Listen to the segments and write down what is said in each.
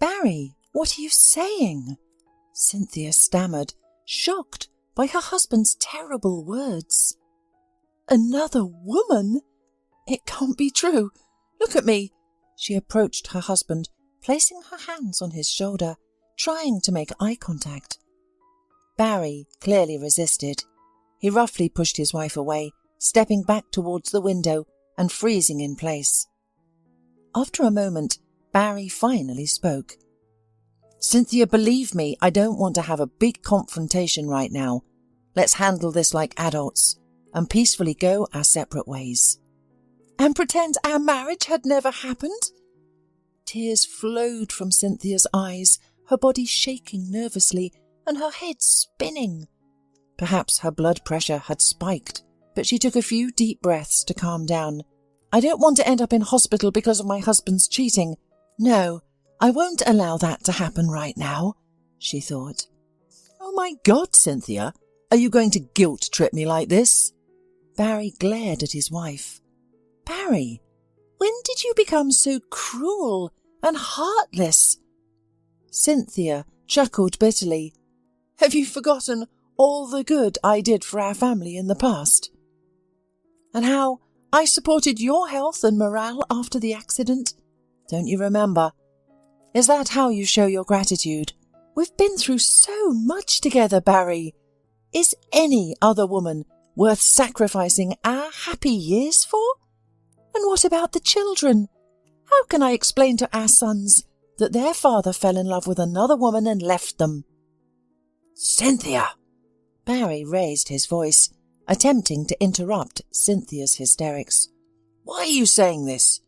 Barry, what are you saying? Cynthia stammered, shocked by her husband's terrible words. Another woman? It can't be true. Look at me. She approached her husband, placing her hands on his shoulder, trying to make eye contact. Barry clearly resisted. He roughly pushed his wife away, stepping back towards the window and freezing in place. After a moment, Barry finally spoke. Cynthia, believe me, I don't want to have a big confrontation right now. Let's handle this like adults and peacefully go our separate ways. And pretend our marriage had never happened? Tears flowed from Cynthia's eyes, her body shaking nervously and her head spinning. Perhaps her blood pressure had spiked, but she took a few deep breaths to calm down. I don't want to end up in hospital because of my husband's cheating. No, I won't allow that to happen right now, she thought. Oh my God, Cynthia, are you going to guilt-trip me like this? Barry glared at his wife. Barry, when did you become so cruel and heartless? Cynthia chuckled bitterly. Have you forgotten all the good I did for our family in the past? And how I supported your health and morale after the accident? Don't you remember? Is that how you show your gratitude? We've been through so much together, Barry. Is any other woman worth sacrificing our happy years for? And what about the children? How can I explain to our sons that their father fell in love with another woman and left them? Cynthia! Barry raised his voice, attempting to interrupt Cynthia's hysterics. Why are you saying this?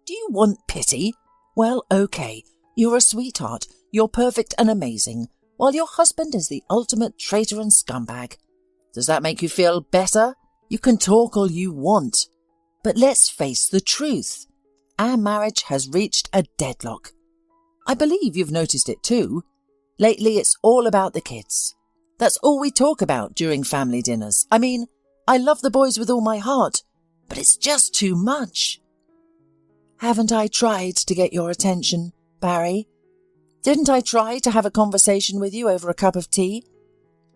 Do you want pity? Well, okay, you're a sweetheart, you're perfect and amazing, while your husband is the ultimate traitor and scumbag. Does that make you feel better? You can talk all you want. But let's face the truth. Our marriage has reached a deadlock. I believe you've noticed it too. Lately it's all about the kids. That's all we talk about during family dinners. I mean, I love the boys with all my heart, but it's just too much. Haven't I tried to get your attention, Barry? Didn't I try to have a conversation with you over a cup of tea?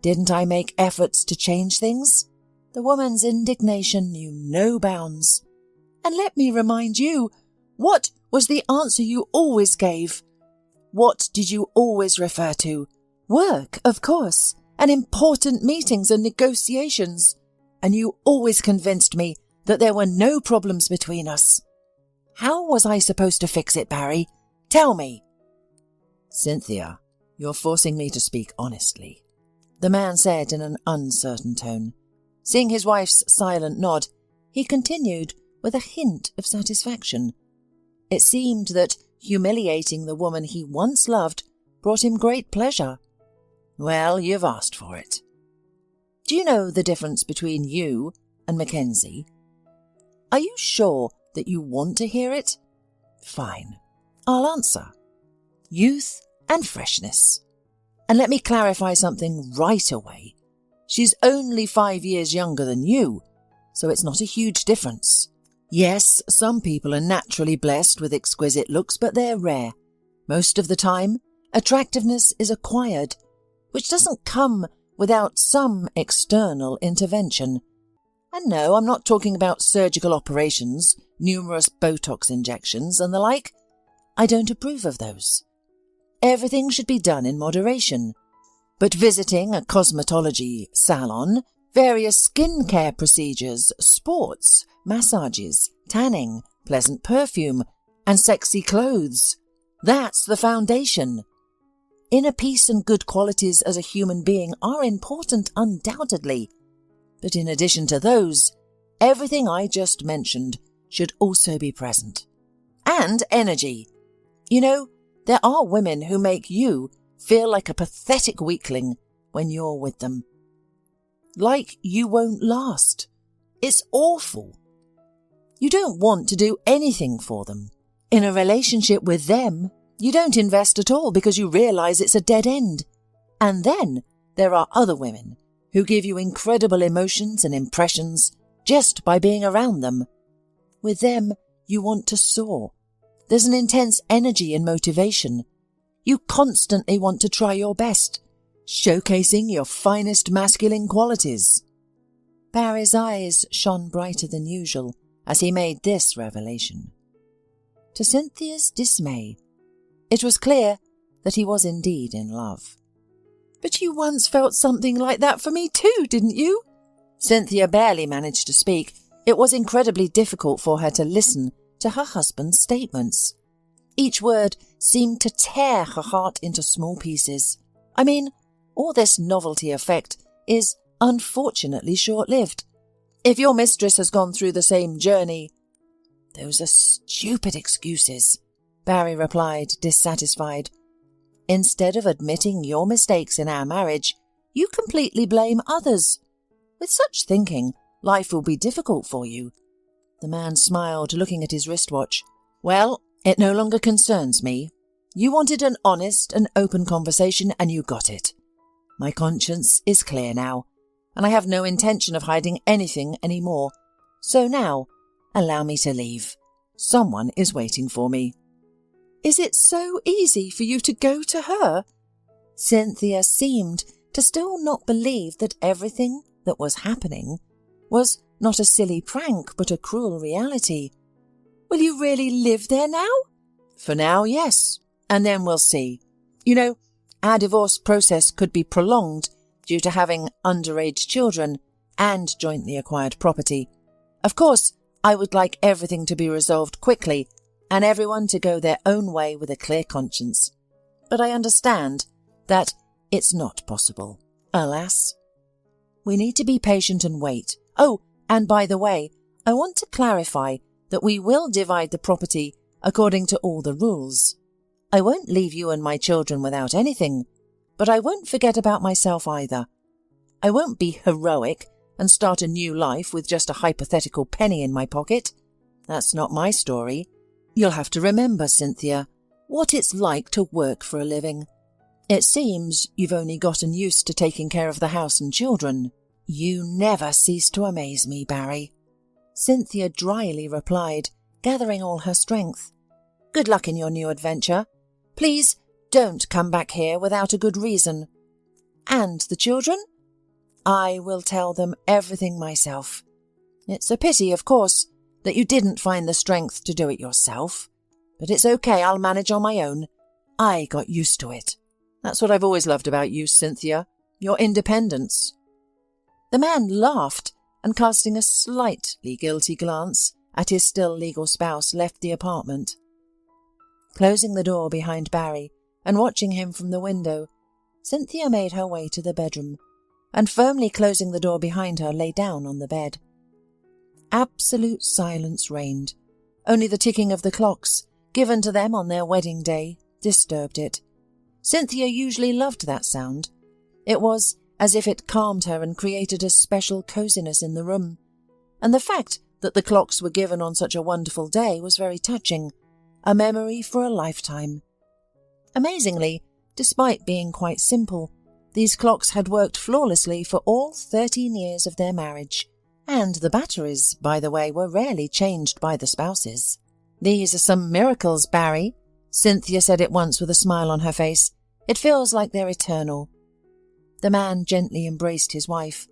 Didn't I make efforts to change things? The woman's indignation knew no bounds. And let me remind you, what was the answer you always gave? What did you always refer to? Work, of course, and important meetings and negotiations. And you always convinced me that there were no problems between us. How was I supposed to fix it, Barry? Tell me. Cynthia, you're forcing me to speak honestly, the man said in an uncertain tone. Seeing his wife's silent nod, he continued with a hint of satisfaction. It seemed that humiliating the woman he once loved brought him great pleasure. Well, you've asked for it. Do you know the difference between you and Mackenzie? Are you sure that you want to hear it? Fine. I'll answer. Youth and freshness. And let me clarify something right away. She's only 5 years younger than you, so it's not a huge difference. Yes, some people are naturally blessed with exquisite looks, but they're rare. Most of the time, attractiveness is acquired, which doesn't come without some external intervention. And no, I'm not talking about surgical operations, numerous Botox injections and the like. I don't approve of those. Everything should be done in moderation. But visiting a cosmetology salon, various skincare procedures, sports, massages, tanning, pleasant perfume, and sexy clothes, that's the foundation. Inner peace and good qualities as a human being are important, undoubtedly. But in addition to those, everything I just mentioned should also be present. And energy. You know, there are women who make you feel like a pathetic weakling when you're with them. Like you won't last. It's awful. You don't want to do anything for them. In a relationship with them, you don't invest at all because you realize it's a dead end. And then there are other women who give you incredible emotions and impressions just by being around them. With them, you want to soar. There's an intense energy and motivation. You constantly want to try your best, showcasing your finest masculine qualities. Barry's eyes shone brighter than usual as he made this revelation. To Cynthia's dismay, it was clear that he was indeed in love. "But you once felt something like that for me too, didn't you?" Cynthia barely managed to speak. It was incredibly difficult for her to listen to her husband's statements. Each word seemed to tear her heart into small pieces. I mean, all this novelty effect is unfortunately short-lived. If your mistress has gone through the same journey... "Those are stupid excuses," Barry replied, dissatisfied. "Instead of admitting your mistakes in our marriage, you completely blame others. With such thinking, life will be difficult for you." The man smiled, looking at his wristwatch. "Well, it no longer concerns me. You wanted an honest and open conversation, and you got it. My conscience is clear now, and I have no intention of hiding anything any more. So now, allow me to leave. Someone is waiting for me." "Is it so easy for you to go to her?" Cynthia seemed to still not believe that everything that was happening was not a silly prank but a cruel reality. "Will you really live there now?" "For now, yes. And then we'll see. You know, our divorce process could be prolonged due to having underage children and jointly acquired property. Of course, I would like everything to be resolved quickly and everyone to go their own way with a clear conscience. But I understand that it's not possible, alas. We need to be patient and wait. Oh, and by the way, I want to clarify that we will divide the property according to all the rules. I won't leave you and my children without anything, but I won't forget about myself either. I won't be heroic and start a new life with just a hypothetical penny in my pocket. That's not my story. You'll have to remember, Cynthia, what it's like to work for a living. It seems you've only gotten used to taking care of the house and children." "You never cease to amaze me, Barry," Cynthia dryly replied, gathering all her strength. "Good luck in your new adventure. Please don't come back here without a good reason. And the children? I will tell them everything myself. It's a pity, of course, that you didn't find the strength to do it yourself. But it's okay, I'll manage on my own. I got used to it. That's what I've always loved about you, Cynthia, your independence." The man laughed and, casting a slightly guilty glance at his still legal spouse, left the apartment. Closing the door behind Barry and watching him from the window, Cynthia made her way to the bedroom and, firmly closing the door behind her, lay down on the bed. Absolute silence reigned. Only the ticking of the clocks, given to them on their wedding day, disturbed it. Cynthia usually loved that sound. It was as if it calmed her and created a special coziness in the room. And the fact that the clocks were given on such a wonderful day was very touching, a memory for a lifetime. Amazingly, despite being quite simple, these clocks had worked flawlessly for all 13 years of their marriage. And the batteries, by the way, were rarely changed by the spouses. "These are some miracles, Barry," Cynthia said it once with a smile on her face. "It feels like they're eternal." The man gently embraced his wife.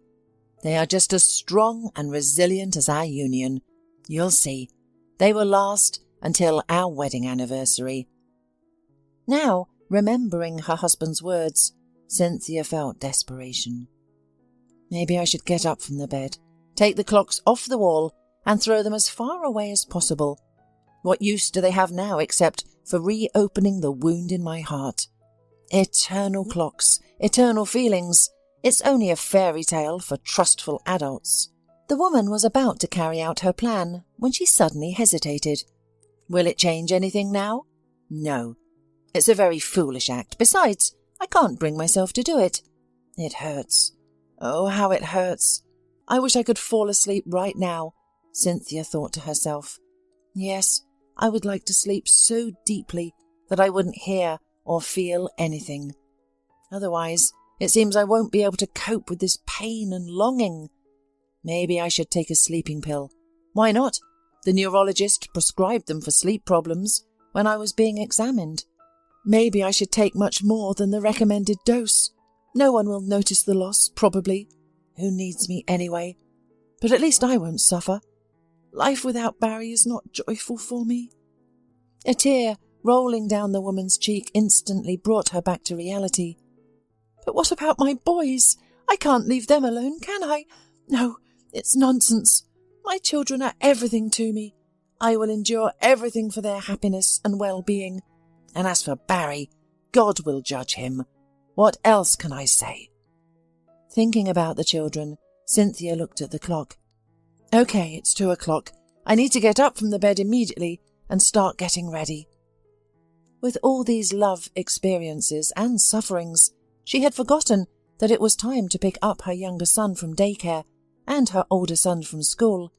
"They are just as strong and resilient as our union. You'll see. They will last until our wedding anniversary." Now, remembering her husband's words, Cynthia felt desperation. Maybe I should get up from the bed, take the clocks off the wall, and throw them as far away as possible. What use do they have now except for reopening the wound in my heart? Eternal clocks, eternal feelings. It's only a fairy tale for trustful adults. The woman was about to carry out her plan when she suddenly hesitated. Will it change anything now? No. It's a very foolish act. Besides, I can't bring myself to do it. It hurts. Oh, how it hurts. I wish I could fall asleep right now, Cynthia thought to herself. Yes, I would like to sleep so deeply that I wouldn't hear or feel anything. Otherwise, it seems I won't be able to cope with this pain and longing. Maybe I should take a sleeping pill. Why not? The neurologist prescribed them for sleep problems when I was being examined. Maybe I should take much more than the recommended dose. No one will notice the loss, probably. Who needs me anyway? But at least I won't suffer. Life without Barry is not joyful for me." A tear rolling down the woman's cheek instantly brought her back to reality. "But what about my boys? I can't leave them alone, can I? No, it's nonsense. My children are everything to me. I will endure everything for their happiness and well-being. And as for Barry, God will judge him. What else can I say?" Thinking about the children, Cynthia looked at the clock. "Okay, it's 2:00. I need to get up from the bed immediately and start getting ready." With all these love experiences and sufferings, she had forgotten that it was time to pick up her younger son from daycare and her older son from school.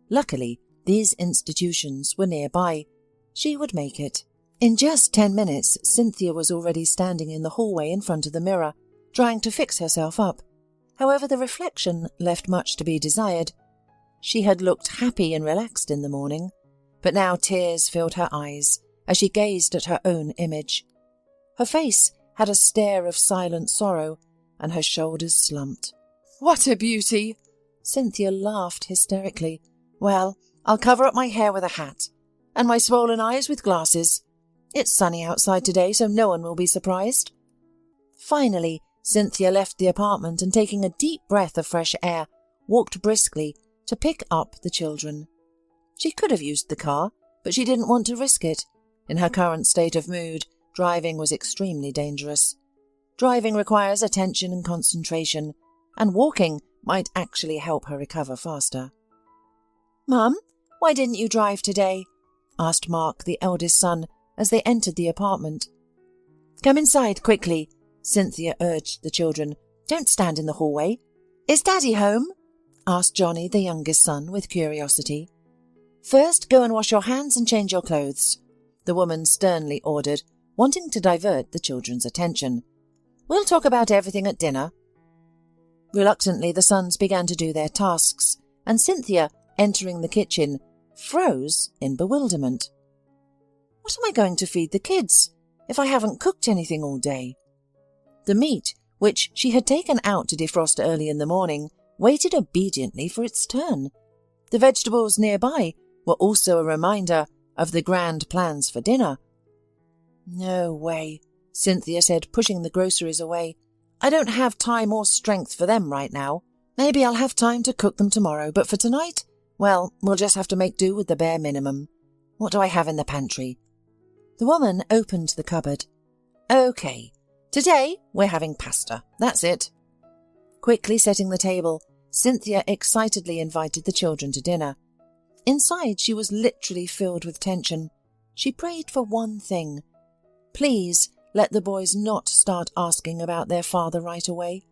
Luckily, these institutions were nearby. She would make it. In just 10 minutes, Cynthia was already standing in the hallway in front of the mirror, trying to fix herself up. However, the reflection left much to be desired. She had looked happy and relaxed in the morning, but now tears filled her eyes as she gazed at her own image. Her face had a stare of silent sorrow, and her shoulders slumped. "What a beauty!" Cynthia laughed hysterically. "Well, I'll cover up my hair with a hat, and my swollen eyes with glasses. It's sunny outside today, so no one will be surprised." Finally, Cynthia left the apartment and, taking a deep breath of fresh air, walked briskly to pick up the children. She could have used the car, but she didn't want to risk it. In her current state of mood, driving was extremely dangerous. Driving requires attention and concentration, and walking might actually help her recover faster. "Mum, why didn't you drive today?" asked Mark, the eldest son, as they entered the apartment. "Come inside quickly," Cynthia urged the children. "Don't stand in the hallway." "Is Daddy home?" asked Johnny, the youngest son, with curiosity. "First, go and wash your hands and change your clothes," the woman sternly ordered, wanting to divert the children's attention. "We'll talk about everything at dinner." Reluctantly, the sons began to do their tasks, and Cynthia, entering the kitchen, froze in bewilderment. What am I going to feed the kids if I haven't cooked anything all day? The meat, which she had taken out to defrost early in the morning, waited obediently for its turn. The vegetables nearby were also a reminder of the grand plans for dinner. "No way," Cynthia said, pushing the groceries away. "I don't have time or strength for them right now. Maybe I'll have time to cook them tomorrow, but for tonight, well, we'll just have to make do with the bare minimum. What do I have in the pantry?" The woman opened the cupboard. "Okay, today we're having pasta. That's it." Quickly setting the table, Cynthia excitedly invited the children to dinner. Inside, she was literally filled with tension. She prayed for one thing. Please let the boys not start asking about their father right away.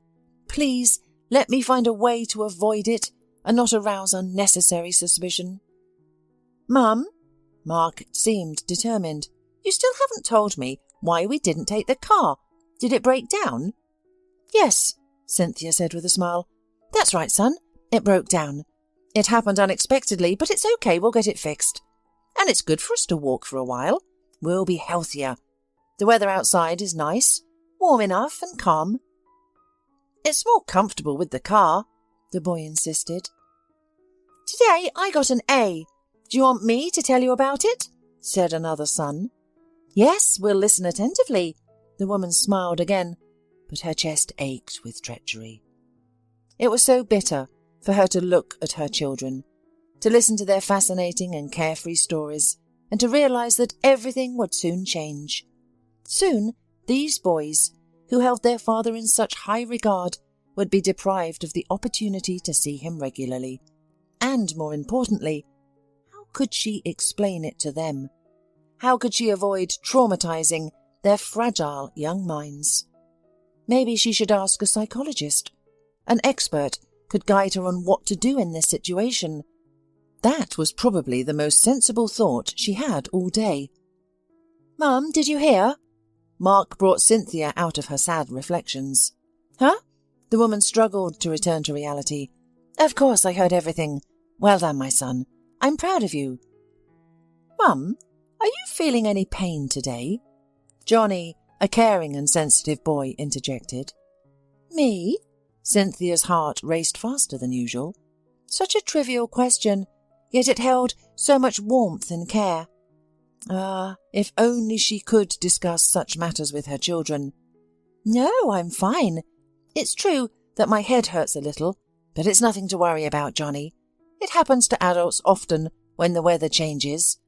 Please let me find a way to avoid it and not arouse unnecessary suspicion. "Mum," Mark seemed determined, "you still haven't told me why we didn't take the car. Did it break down?" "Yes," Cynthia said with a smile. "That's right, son. It broke down. It happened unexpectedly, but it's okay, we'll get it fixed. And it's good for us to walk for a while. We'll be healthier. The weather outside is nice, warm enough and calm." "It's more comfortable with the car," the boy insisted. "Today I got an A. Do you want me to tell you about it?" said another son. "Yes, we'll listen attentively." The woman smiled again, but her chest ached with treachery. It was so bitter for her to look at her children, to listen to their fascinating and carefree stories, and to realize that everything would soon change. Soon, these boys, who held their father in such high regard, would be deprived of the opportunity to see him regularly. And, more importantly, how could she explain it to them? How could she avoid traumatizing their fragile young minds? Maybe she should ask a psychologist. An expert could guide her on what to do in this situation. That was probably the most sensible thought she had all day. "Mum, did you hear?" Mark brought Cynthia out of her sad reflections. "Huh?" The woman struggled to return to reality. "Of course I heard everything. Well done, my son. I'm proud of you." "Mum, are you feeling any pain today?" Johnny, a caring and sensitive boy, interjected. Me? Cynthia's heart raced faster than usual. Such a trivial question, yet it held so much warmth and care. Ah, if only she could discuss such matters with her children. No, I'm fine. It's true that my head hurts a little, but it's nothing to worry about, Johnny. It happens to adults often when the weather changes,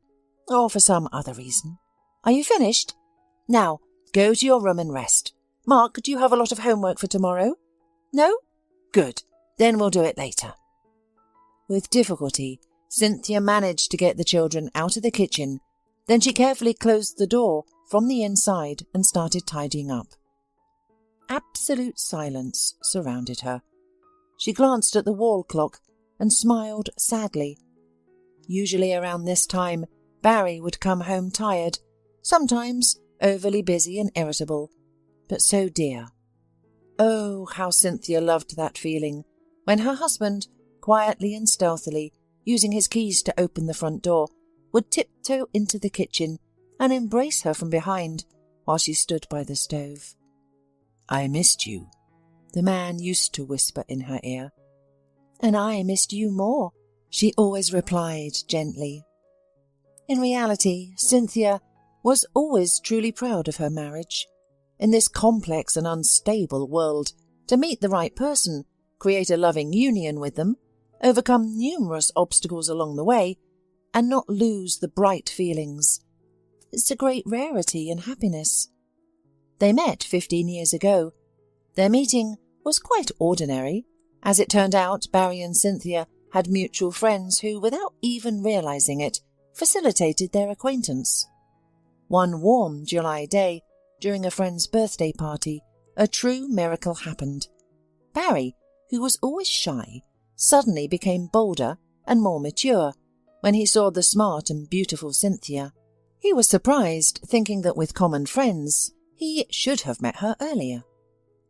or for some other reason. Are you finished? Now, go to your room and rest. Mark, do you have a lot of homework for tomorrow? No? Good. Then we'll do it later. With difficulty, Cynthia managed to get the children out of the kitchen. Then she carefully closed the door from the inside and started tidying up. Absolute silence surrounded her. She glanced at the wall clock and smiled sadly. Usually around this time, Barry would come home tired, sometimes overly busy and irritable, but so dear. Oh, how Cynthia loved that feeling when her husband, quietly and stealthily, using his keys to open the front door, would tiptoe into the kitchen and embrace her from behind while she stood by the stove. I missed you, the man used to whisper in her ear. And I missed you more, she always replied gently. In reality, Cynthia was always truly proud of her marriage. In this complex and unstable world, to meet the right person, create a loving union with them, overcome numerous obstacles along the way, and not lose the bright feelings. It's a great rarity in happiness. They met 15 years ago. Their meeting was quite ordinary. As it turned out, Barry and Cynthia had mutual friends who, without even realizing it, facilitated their acquaintance. One warm July day, during a friend's birthday party, a true miracle happened. Barry, who was always shy, suddenly became bolder and more mature when he saw the smart and beautiful Cynthia. He was surprised, thinking that with common friends, he should have met her earlier.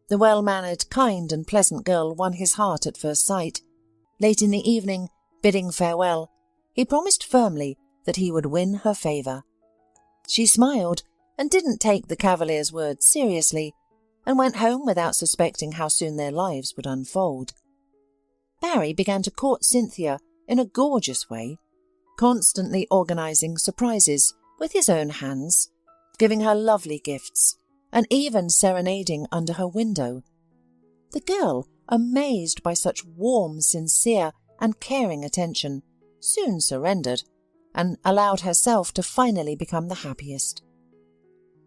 The well-mannered, kind and pleasant girl won his heart at first sight. Late in the evening, bidding farewell, he promised firmly that he would win her favour. She smiled and didn't take the cavalier's words seriously, and went home without suspecting how soon their lives would unfold. Barry began to court Cynthia in a gorgeous way, constantly organising surprises with his own hands, giving her lovely gifts, and even serenading under her window. The girl, amazed by such warm, sincere and caring attention, soon surrendered and allowed herself to finally become the happiest.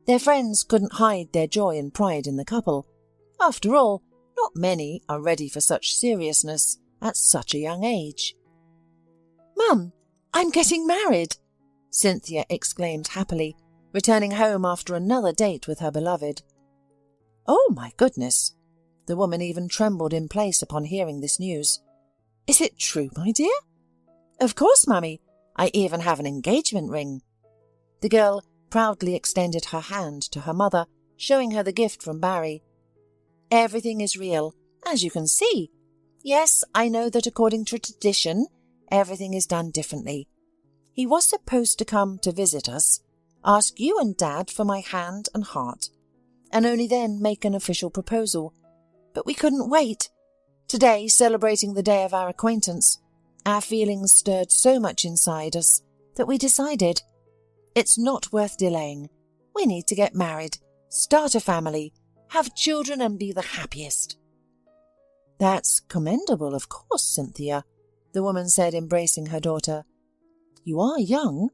Their friends couldn't hide their joy and pride in the couple. After all, not many are ready for such seriousness at such a young age. "Mum, I'm getting married!" Cynthia exclaimed happily, returning home after another date with her beloved. "Oh, my goodness!" The woman even trembled in place upon hearing this news. "Is it true, my dear?" "Of course, Mummy. I even have an engagement ring." The girl proudly extended her hand to her mother, showing her the gift from Barry. "Everything is real, as you can see. Yes, I know that according to tradition, everything is done differently. He was supposed to come to visit us, ask you and Dad for my hand and heart, and only then make an official proposal. But we couldn't wait. Today, celebrating the day of our acquaintance, our feelings stirred so much inside us that we decided it's not worth delaying. We need to get married, start a family, have children and be the happiest." "That's commendable, of course, Cynthia," the woman said, embracing her daughter. "You are young,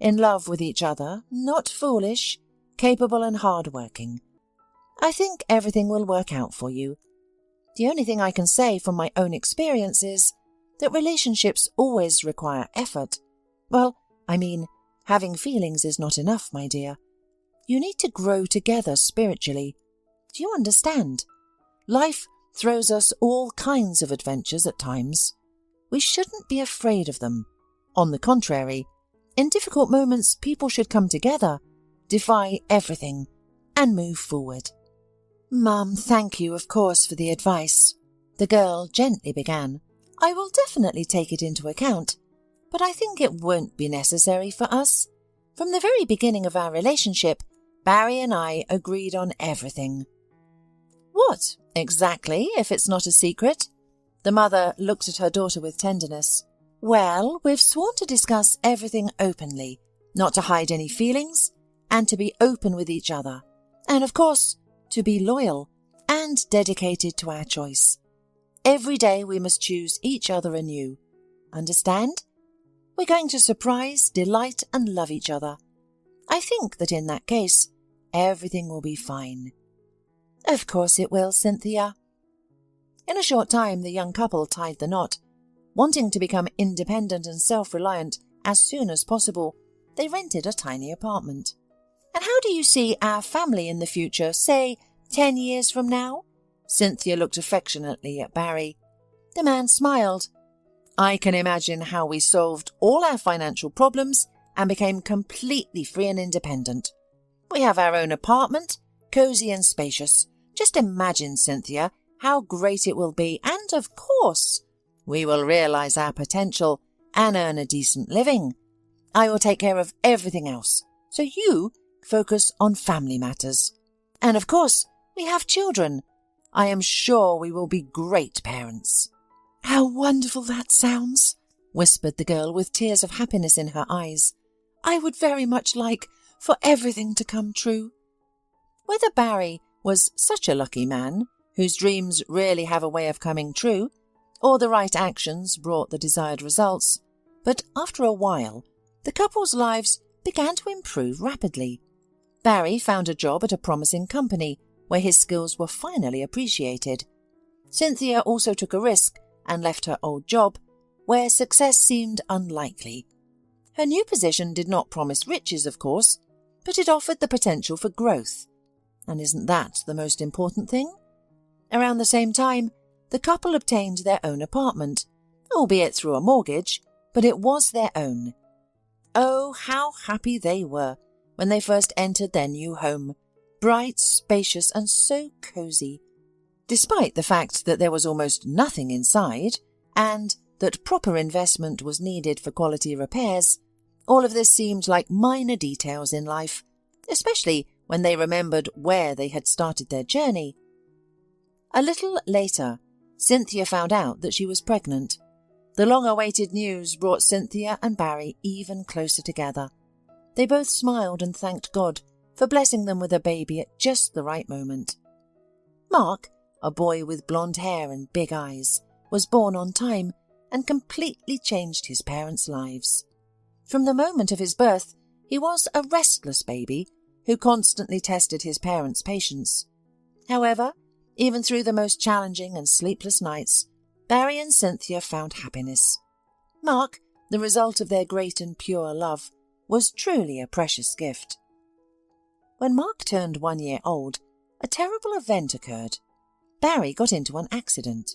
in love with each other, not foolish, capable and hard-working. I think everything will work out for you. The only thing I can say from my own experience is that relationships always require effort. Well, I mean, having feelings is not enough, my dear. You need to grow together spiritually. Do you understand? Life throws us all kinds of adventures at times. We shouldn't be afraid of them. On the contrary, in difficult moments, people should come together, defy everything, and move forward." "Mum, thank you, of course, for the advice," the girl gently began. "I will definitely take it into account, but I think it won't be necessary for us. From the very beginning of our relationship, Barry and I agreed on everything." "What, exactly, if it's not a secret?" The mother looked at her daughter with tenderness. "Well, we've sworn to discuss everything openly, not to hide any feelings, and to be open with each other. And of course, to be loyal and dedicated to our choice. Every day we must choose each other anew. Understand? We're going to surprise, delight, and love each other. I think that in that case, everything will be fine." "Of course it will, Cynthia." In a short time, the young couple tied the knot. Wanting to become independent and self-reliant as soon as possible, they rented a tiny apartment. "And how do you see our family in the future, say 10 years from now?" Cynthia looked affectionately at Barry. The man smiled. "I can imagine how we solved all our financial problems and became completely free and independent. We have our own apartment, cosy and spacious. Just imagine, Cynthia, how great it will be, and of course, we will realize our potential and earn a decent living. I will take care of everything else, so you focus on family matters. And of course, we have children. I am sure we will be great parents." "How wonderful that sounds," whispered the girl with tears of happiness in her eyes. "I would very much like for everything to come true." Whether Barry was such a lucky man, whose dreams really have a way of coming true, or the right actions brought the desired results, but after a while, the couple's lives began to improve rapidly. Barry found a job at a promising company where his skills were finally appreciated. Cynthia also took a risk and left her old job, where success seemed unlikely. Her new position did not promise riches, of course, but it offered the potential for growth. And isn't that the most important thing? Around the same time, the couple obtained their own apartment, albeit through a mortgage, but it was their own. Oh, how happy they were when they first entered their new home, bright, spacious, and so cosy. Despite the fact that there was almost nothing inside, and that proper investment was needed for quality repairs, all of this seemed like minor details in life, especially when they remembered where they had started their journey. A little later, Cynthia found out that she was pregnant. The long-awaited news brought Cynthia and Barry even closer together. They both smiled and thanked God for blessing them with a baby at just the right moment. Mark, a boy with blonde hair and big eyes, was born on time and completely changed his parents' lives. From the moment of his birth, he was a restless baby who constantly tested his parents' patience. However, even through the most challenging and sleepless nights, Barry and Cynthia found happiness. Mark, the result of their great and pure love, was truly a precious gift. When Mark turned 1 year old, a terrible event occurred. Barry got into an accident.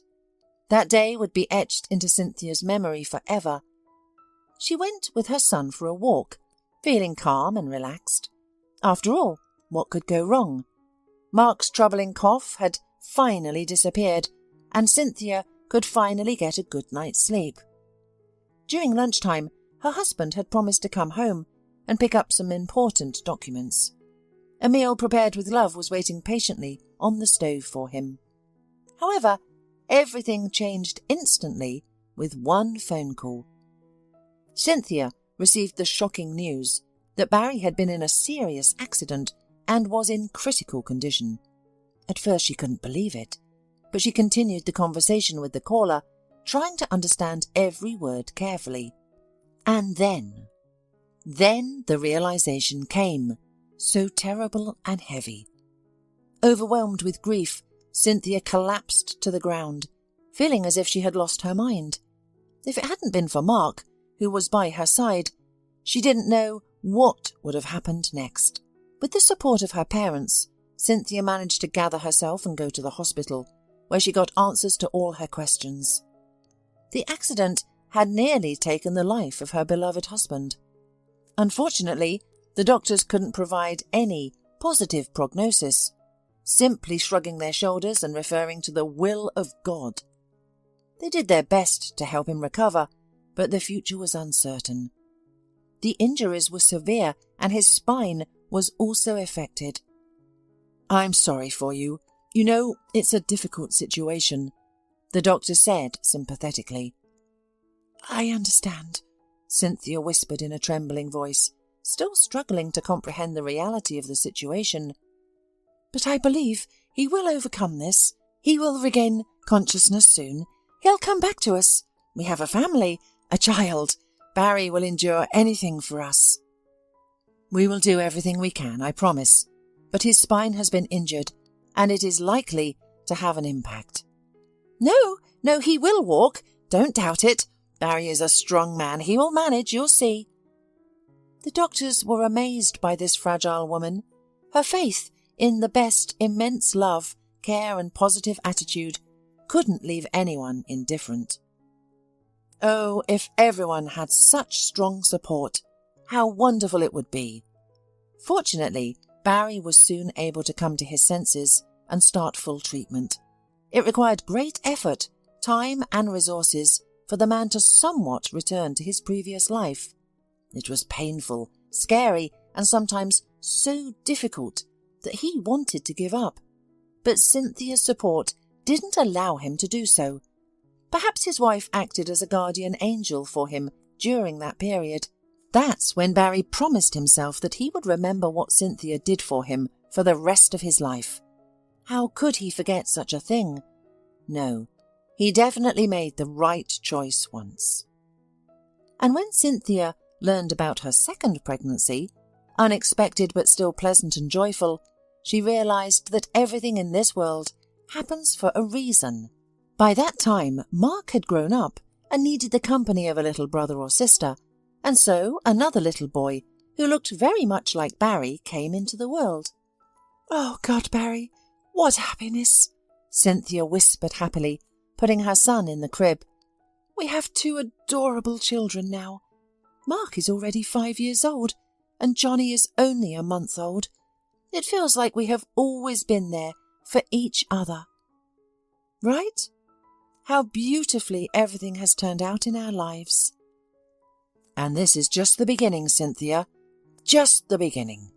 That day would be etched into Cynthia's memory forever. She went with her son for a walk, feeling calm and relaxed. After all, what could go wrong? Mark's troubling cough had finally disappeared, and Cynthia could finally get a good night's sleep. During lunchtime, her husband had promised to come home and pick up some important documents. A meal prepared with love was waiting patiently on the stove for him. However, everything changed instantly with one phone call. Cynthia received the shocking news that Barry had been in a serious accident and was in critical condition. At first she couldn't believe it, but she continued the conversation with the caller, trying to understand every word carefully. And then the realization came, so terrible and heavy. Overwhelmed with grief, Cynthia collapsed to the ground, feeling as if she had lost her mind. If it hadn't been for Mark, who was by her side, she didn't know what would have happened next. With the support of her parents, Cynthia managed to gather herself and go to the hospital, where she got answers to all her questions. The accident had nearly taken the life of her beloved husband. Unfortunately, the doctors couldn't provide any positive prognosis, simply shrugging their shoulders and referring to the will of God. They did their best to help him recover, but the future was uncertain. The injuries were severe and his spine was also affected. "I'm sorry for you. You know, it's a difficult situation," the doctor said sympathetically. "I understand," Cynthia whispered in a trembling voice, still struggling to comprehend the reality of the situation. "But I believe he will overcome this. He will regain consciousness soon. He'll come back to us. We have a family, a child. Barry will endure anything for us." "We will do everything we can, I promise. But his spine has been injured, and it is likely to have an impact." No, he will walk. Don't doubt it. Barry is a strong man. He will manage, you'll see." The doctors were amazed by this fragile woman. Her faith in the best immense love, care and positive attitude couldn't leave anyone indifferent. Oh, if everyone had such strong support, how wonderful it would be. Fortunately, Barry was soon able to come to his senses and start full treatment. It required great effort, time and resources for the man to somewhat return to his previous life. It was painful, scary, and sometimes so difficult that he wanted to give up. But Cynthia's support didn't allow him to do so. Perhaps his wife acted as a guardian angel for him during that period. That's when Barry promised himself that he would remember what Cynthia did for him for the rest of his life. How could he forget such a thing? No, he definitely made the right choice once. And when Cynthia learned about her second pregnancy, unexpected but still pleasant and joyful, she realized that everything in this world happens for a reason. By that time, Mark had grown up and needed the company of a little brother or sister, and so another little boy, who looked very much like Barry, came into the world. "Oh God, Barry, what happiness!" Cynthia whispered happily, putting her son in the crib. "We have 2 adorable children now. Mark is already 5 years old, and Johnny is only a month old. It feels like we have always been there for each other. Right? How beautifully everything has turned out in our lives." "And this is just the beginning, Cynthia. Just the beginning."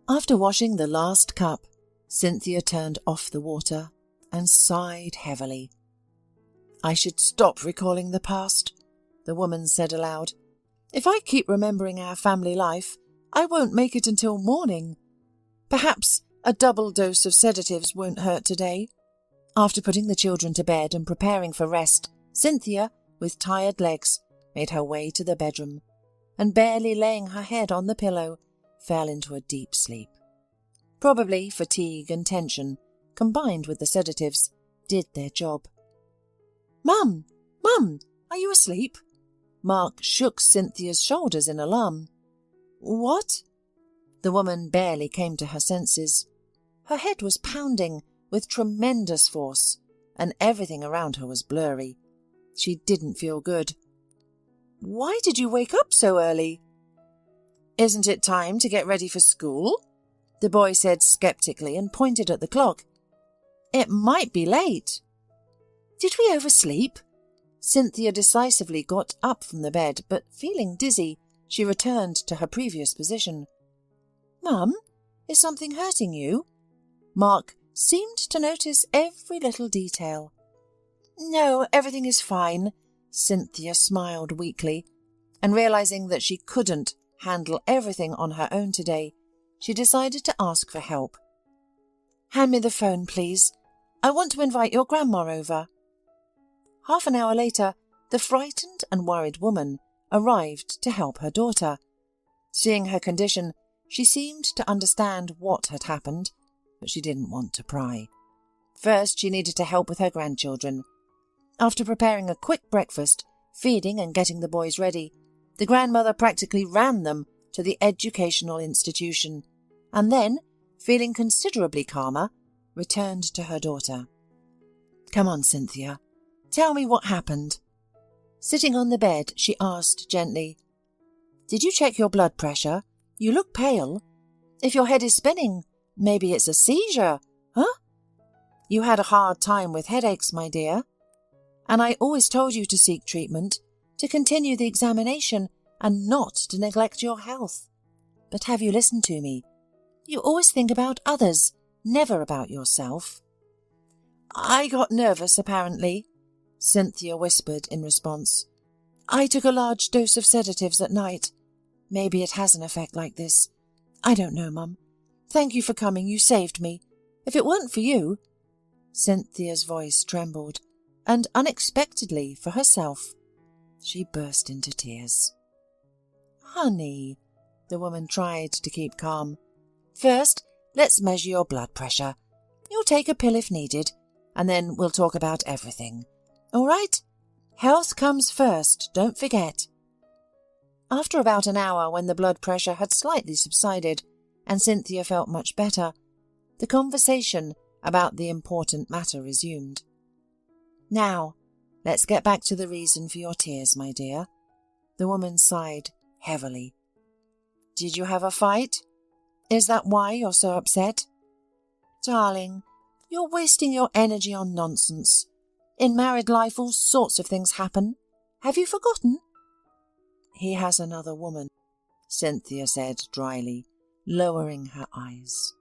After washing the last cup, Cynthia turned off the water and sighed heavily. "I should stop recalling the past," the woman said aloud. "If I keep remembering our family life, I won't make it until morning. Perhaps a double dose of sedatives won't hurt today." After putting the children to bed and preparing for rest, Cynthia, with tired legs, made her way to the bedroom, and barely laying her head on the pillow, fell into a deep sleep. Probably fatigue and tension, combined with the sedatives, did their job. Mum, are you asleep?" Mark shook Cynthia's shoulders in alarm. "What?" The woman barely came to her senses. Her head was pounding with tremendous force, and everything around her was blurry. She didn't feel good. "Why did you wake up so early?" "Isn't it time to get ready for school?" the boy said skeptically and pointed at the clock. "It might be late." "Did we oversleep?" Cynthia decisively got up from the bed, but feeling dizzy, she returned to her previous position. "Mum, is something hurting you?" Mark seemed to notice every little detail. "No, everything is fine," Cynthia smiled weakly, and realizing that she couldn't handle everything on her own today, she decided to ask for help. "Hand me the phone, please. I want to invite your grandma over." Half an hour later, the frightened and worried woman arrived to help her daughter. Seeing her condition, she seemed to understand what had happened, but she didn't want to pry. First, she needed to help with her grandchildren. After preparing a quick breakfast, feeding and getting the boys ready, the grandmother practically ran them to the educational institution, and then, feeling considerably calmer, returned to her daughter. "Come on, Cynthia. Tell me what happened." Sitting on the bed, she asked gently, "Did you check your blood pressure? You look pale. If your head is spinning, maybe it's a seizure, huh? You had a hard time with headaches, my dear. And I always told you to seek treatment, to continue the examination, and not to neglect your health. But have you listened to me? You always think about others, never about yourself. I got nervous, apparently, Cynthia whispered in response. I took a large dose of sedatives at night. Maybe it has an effect like this. I don't know, Mum. Thank you for coming. You saved me. If it weren't for you... Cynthia's voice trembled, and unexpectedly for herself, she burst into tears. Honey, the woman tried to keep calm. First, let's measure your blood pressure. You'll take a pill if needed, and then we'll talk about everything. All right? Health comes first, don't forget. After about an hour, when the blood pressure had slightly subsided and Cynthia felt much better, the conversation about the important matter resumed. Now, let's get back to the reason for your tears, my dear. The woman sighed heavily. Did you have a fight? Is that why you're so upset? Darling, you're wasting your energy on nonsense. In married life, all sorts of things happen. Have you forgotten? He has another woman, Cynthia said dryly, lowering her eyes.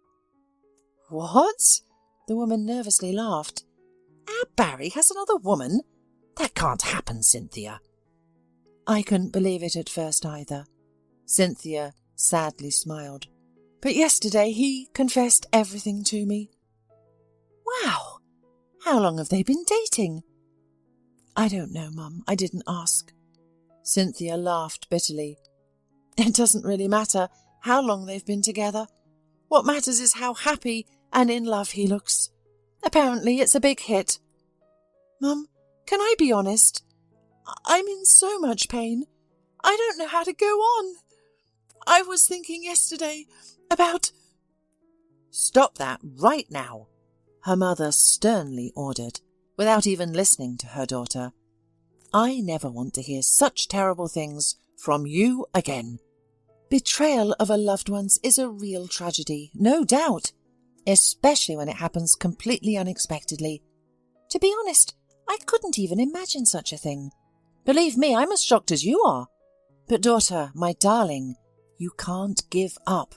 What? The woman nervously laughed. Our Barry has another woman? That can't happen, Cynthia. I couldn't believe it at first either. Cynthia sadly smiled. But yesterday he confessed everything to me. Wow! How long have they been dating? I don't know, Mum. I didn't ask. Cynthia laughed bitterly. It doesn't really matter how long they've been together. What matters is how happy and in love he looks. Apparently it's a big hit. Mum, can I be honest? I'm in so much pain. I don't know how to go on. I was thinking yesterday about... Stop that right now, her mother sternly ordered, without even listening to her daughter. I never want to hear such terrible things from you again. Betrayal of a loved one is a real tragedy, no doubt, especially when it happens completely unexpectedly. To be honest, I couldn't even imagine such a thing. Believe me, I'm as shocked as you are. But daughter, my darling, you can't give up.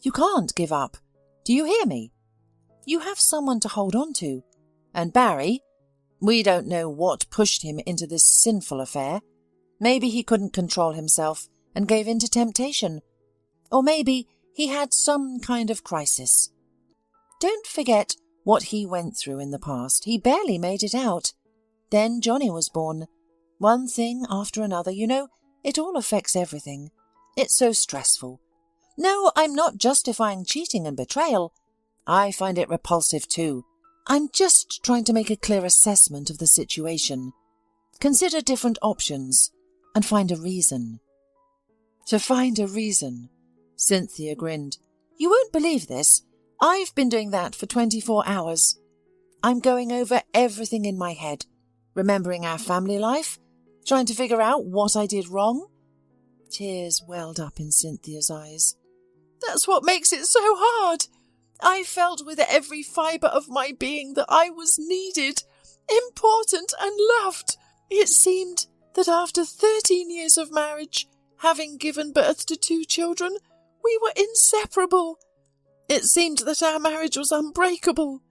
You can't give up. Do you hear me? You have someone to hold on to. And Barry, we don't know what pushed him into this sinful affair. Maybe he couldn't control himself and gave in to temptation. Or maybe he had some kind of crisis. Don't forget what he went through in the past. He barely made it out. Then Johnny was born. One thing after another, you know, it all affects everything. It's so stressful. No, I'm not justifying cheating and betrayal. I find it repulsive too. I'm just trying to make a clear assessment of the situation. Consider different options and find a reason. To find a reason, Cynthia grinned. You won't believe this. I've been doing that for 24 hours. I'm going over everything in my head, remembering our family life, trying to figure out what I did wrong. Tears welled up in Cynthia's eyes. That's what makes it so hard. I felt with every fibre of my being that I was needed, important and loved. It seemed that after 13 years of marriage, having given birth to 2 children, we were inseparable. It seemed that our marriage was unbreakable.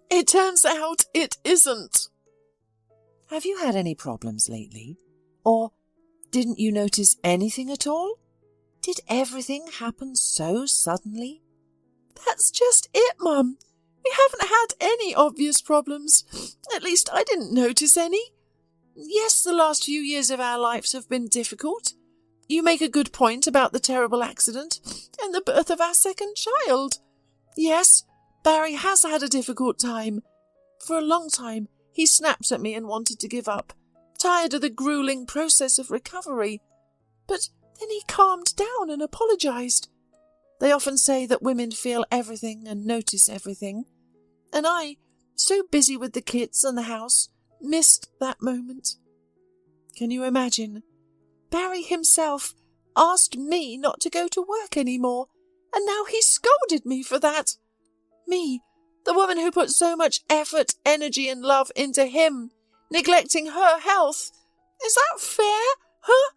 It turns out it isn't. Have you had any problems lately? Or didn't you notice anything at all? Did everything happen so suddenly? That's just it, Mum. We haven't had any obvious problems. At least I didn't notice any. Yes, the last few years of our lives have been difficult. You make a good point about the terrible accident and the birth of our second child. Yes, Barry has had a difficult time. For a long time, he snapped at me and wanted to give up, tired of the grueling process of recovery. But then he calmed down and apologised. They often say that women feel everything and notice everything. And I, so busy with the kids and the house, missed that moment. Can you imagine? Barry himself asked me not to go to work anymore, and now he scolded me for that. Me, the woman who put so much effort, energy and love into him, neglecting her health. Is that fair, huh?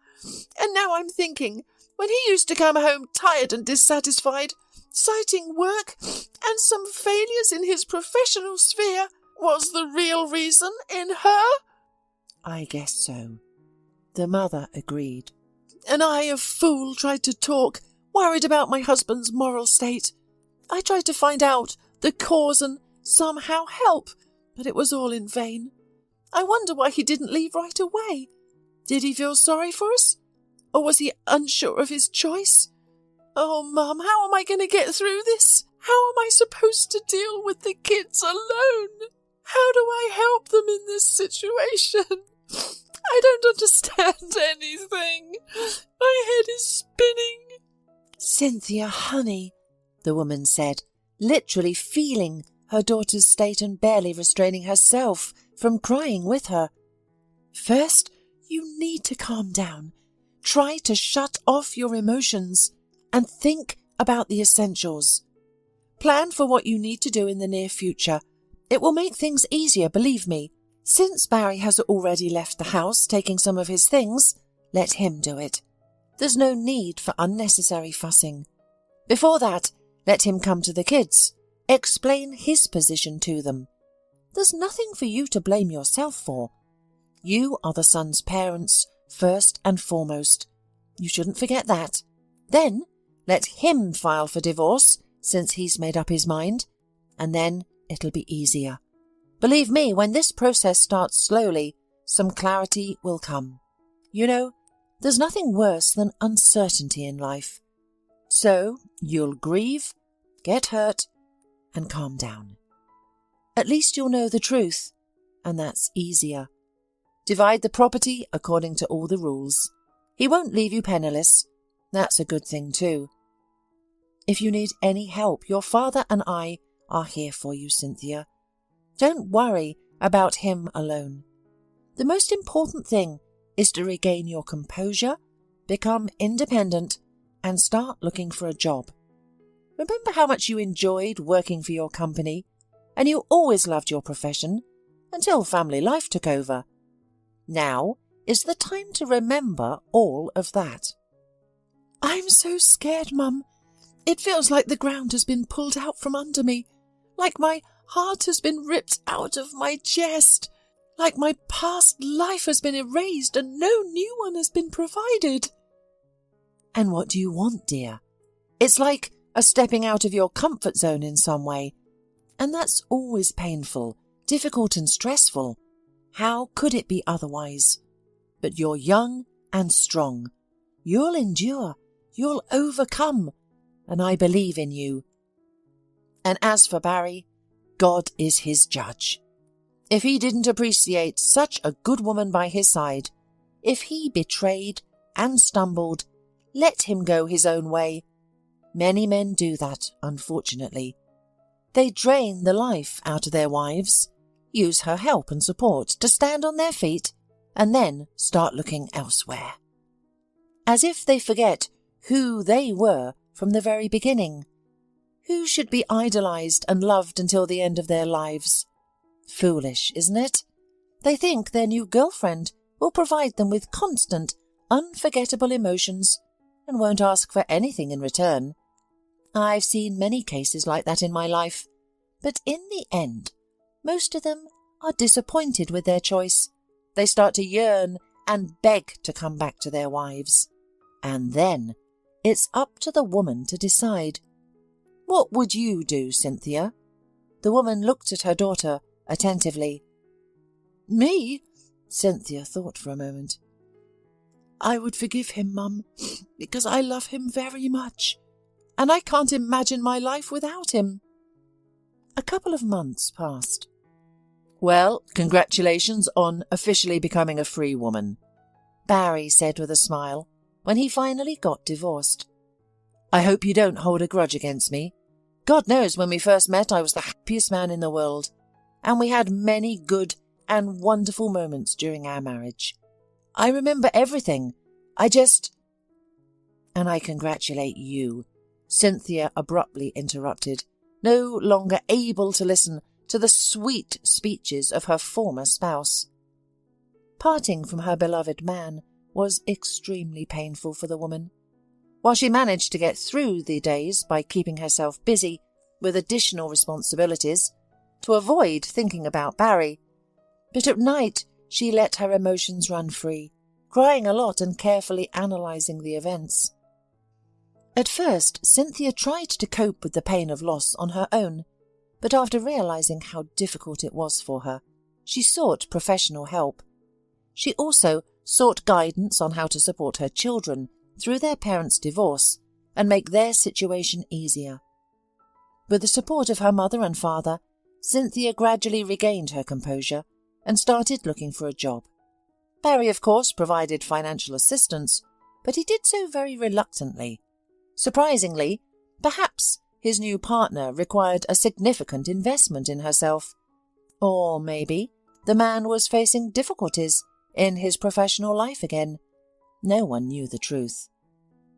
And now I'm thinking, when he used to come home tired and dissatisfied, citing work and some failures in his professional sphere was the real reason in her? I guess so. The mother agreed. And I, a fool, tried to talk, worried about my husband's moral state. I tried to find out the cause and somehow help, but it was all in vain. I wonder why he didn't leave right away. Did he feel sorry for us? Or was he unsure of his choice? Oh, Mum, how am I going to get through this? How am I supposed to deal with the kids alone? How do I help them in this situation? I don't understand anything. My head is spinning. Cynthia, honey, the woman said, literally feeling her daughter's state and barely restraining herself from crying with her. First, you need to calm down. Try to shut off your emotions and think about the essentials. Plan for what you need to do in the near future. It will make things easier, believe me. Since Barry has already left the house taking some of his things, let him do it. There's no need for unnecessary fussing. Before that, let him come to the kids. Explain his position to them. There's nothing for you to blame yourself for. You are the son's parents, first and foremost. You shouldn't forget that. Then, let him file for divorce, since he's made up his mind, and then it'll be easier. Believe me, when this process starts slowly, some clarity will come. You know, there's nothing worse than uncertainty in life. So, you'll grieve, get hurt, and calm down. At least you'll know the truth, and that's easier. Divide the property according to all the rules. He won't leave you penniless. That's a good thing too. If you need any help, your father and I are here for you, Cynthia. Don't worry about him alone. The most important thing is to regain your composure, become independent, and start looking for a job. Remember how much you enjoyed working for your company, and you always loved your profession, until family life took over. Now is the time to remember all of that. I'm so scared, Mum. It feels like the ground has been pulled out from under me, like my heart has been ripped out of my chest, like my past life has been erased and no new one has been provided. And what do you want, dear? It's like a stepping out of your comfort zone in some way, and that's always painful, difficult and stressful. How could it be otherwise? But you're young and strong. You'll endure. You'll overcome. And I believe in you. And as for Barry, God is his judge. If he didn't appreciate such a good woman by his side, if he betrayed and stumbled, let him go his own way. Many men do that, unfortunately. They drain the life out of their wives, use her help and support to stand on their feet, and then start looking elsewhere. As if they forget who they were from the very beginning. Who should be idolized and loved until the end of their lives? Foolish, isn't it? They think their new girlfriend will provide them with constant, unforgettable emotions and won't ask for anything in return. I've seen many cases like that in my life, but in the end, most of them are disappointed with their choice. They start to yearn and beg to come back to their wives. And then it's up to the woman to decide. What would you do, Cynthia? The woman looked at her daughter attentively. Me? Cynthia thought for a moment. I would forgive him, Mum, because I love him very much, and I can't imagine my life without him. A couple of months passed. Well, congratulations on officially becoming a free woman, Barry said with a smile when he finally got divorced. I hope you don't hold a grudge against me. God knows when we first met I was the happiest man in the world, and we had many good and wonderful moments during our marriage. I remember everything. And I congratulate you, Cynthia abruptly interrupted, no longer able to listen to the sweet speeches of her former spouse. Parting from her beloved man was extremely painful for the woman. While she managed to get through the days by keeping herself busy with additional responsibilities to avoid thinking about Barry, but at night she let her emotions run free, crying a lot and carefully analysing the events. At first, Cynthia tried to cope with the pain of loss on her own, but after realising how difficult it was for her, she sought professional help. She also sought guidance on how to support her children through their parents' divorce and make their situation easier. With the support of her mother and father, Cynthia gradually regained her composure and started looking for a job. Barry, of course, provided financial assistance, but he did so very reluctantly. Surprisingly, perhaps his new partner required a significant investment in herself. Or maybe the man was facing difficulties in his professional life again. No one knew the truth.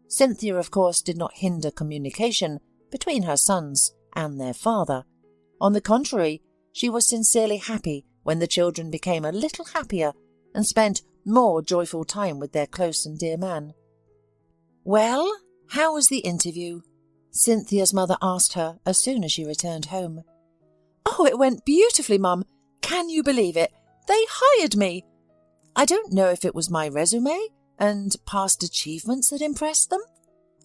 Cynthia, of course, did not hinder communication between her sons and their father. On the contrary, she was sincerely happy when the children became a little happier and spent more joyful time with their close and dear man. "Well, how was the interview?" Cynthia's mother asked her as soon as she returned home. "Oh, it went beautifully, Mum. Can you believe it? They hired me. I don't know if it was my resume and past achievements that impressed them,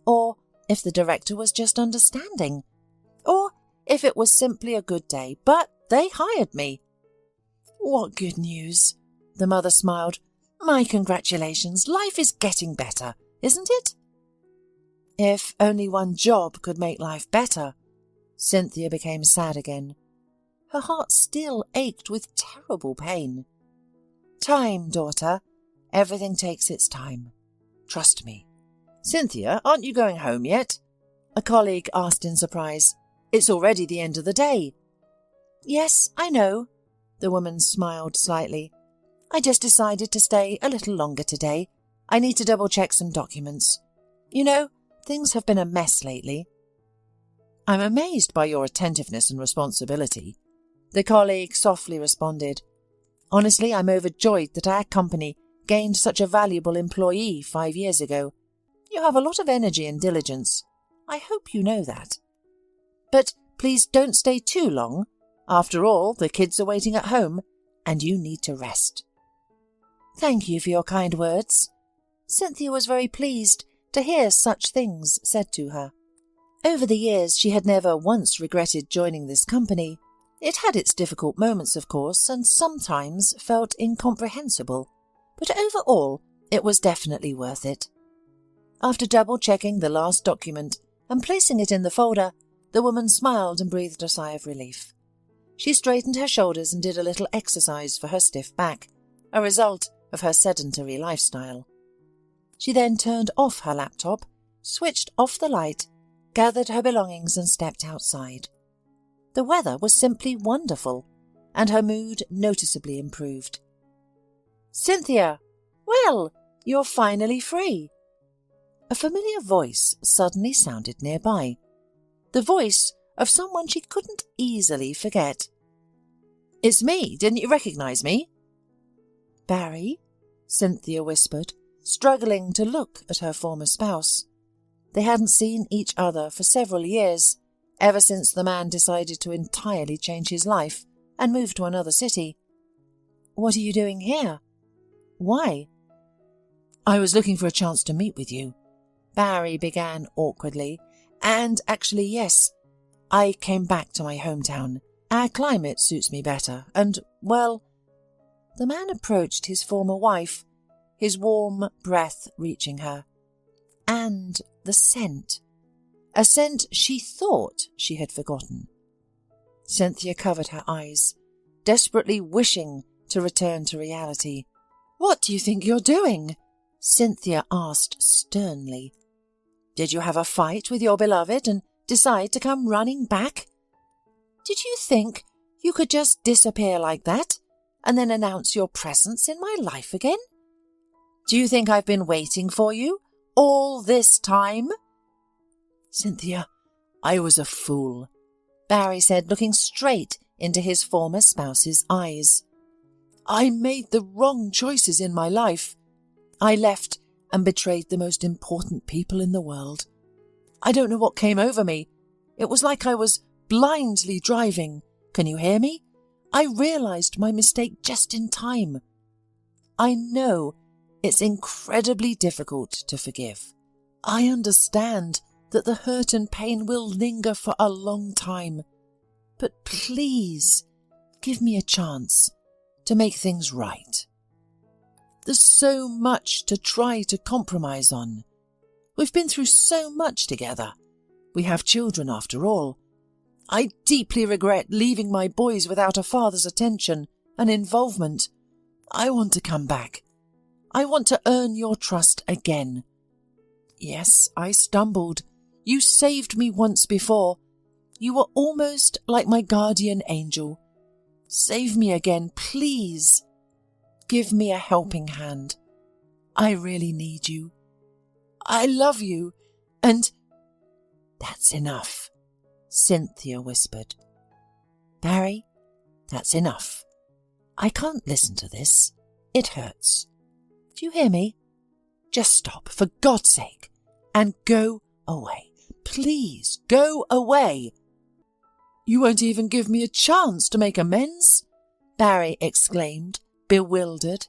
or if the director was just understanding, or if it was simply a good day, but they hired me." "What good news!" The mother smiled. "My congratulations. Life is getting better, isn't it?" If only one job could make life better. Cynthia became sad again. Her heart still ached with terrible pain. "Time, daughter. Everything takes its time. Trust me." "Cynthia, aren't you going home yet?" a colleague asked in surprise. "It's already the end of the day." "Yes, I know." The woman smiled slightly. "I just decided to stay a little longer today. I need to double-check some documents. You know, things have been a mess lately." "I'm amazed by your attentiveness and responsibility," the colleague softly responded. "Honestly, I'm overjoyed that our company gained such a valuable employee 5 years ago. You have a lot of energy and diligence. I hope you know that. But please don't stay too long. After all, the kids are waiting at home, and you need to rest." "Thank you for your kind words." Cynthia was very pleased to hear such things said to her. Over the years, she had never once regretted joining this company. It had its difficult moments, of course, and sometimes felt incomprehensible, but overall, it was definitely worth it. After double-checking the last document and placing it in the folder, the woman smiled and breathed a sigh of relief. She straightened her shoulders and did a little exercise for her stiff back, a result of her sedentary lifestyle. She then turned off her laptop, switched off the light, gathered her belongings and stepped outside. The weather was simply wonderful, and her mood noticeably improved. "Cynthia! Well, you're finally free." A familiar voice suddenly sounded nearby. The voice of someone she couldn't easily forget. "It's me. Didn't you recognise me?" "Barry?" Cynthia whispered, struggling to look at her former spouse. They hadn't seen each other for several years, ever since the man decided to entirely change his life and move to another city. "What are you doing here? Why?" "I was looking for a chance to meet with you," Barry began awkwardly. "And actually, yes, I came back to my hometown. Our climate suits me better, and, well..." The man approached his former wife, his warm breath reaching her. And the scent. A scent she thought she had forgotten. Cynthia covered her eyes, desperately wishing to return to reality. "What do you think you're doing?" Cynthia asked sternly. "Did you have a fight with your beloved and decide to come running back? Did you think you could just disappear like that and then announce your presence in my life again? Do you think I've been waiting for you all this time?" "Cynthia, I was a fool," Barry said, looking straight into his former spouse's eyes. "I made the wrong choices in my life. I left and betrayed the most important people in the world. I don't know what came over me. It was like I was blindly driving. Can you hear me? I realized my mistake just in time. I know it's incredibly difficult to forgive. I understand that the hurt and pain will linger for a long time. But please, give me a chance to make things right. There's so much to try to compromise on. We've been through so much together. We have children after all. I deeply regret leaving my boys without a father's attention and involvement. I want to come back. I want to earn your trust again. Yes, I stumbled. You saved me once before. You were almost like my guardian angel. Save me again, please. Give me a helping hand. I really need you. I love you, and... That's enough, Cynthia whispered. Barry, that's enough. I can't listen to this. It hurts. Do you hear me? Just stop, for God's sake, and go away. Please, go away. You won't even give me a chance to make amends? Barry exclaimed, bewildered.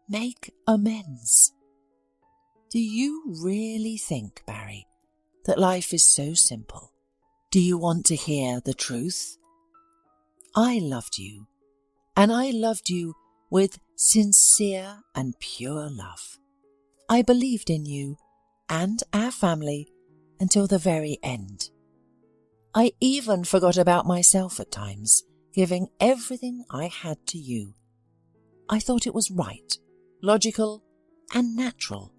Make amends? Do you really think, Barry, that life is so simple? Do you want to hear the truth? I loved you, and I loved you with sincere and pure love. I believed in you and our family until the very end. I even forgot about myself at times, giving everything I had to you. I thought it was right, logical, and natural.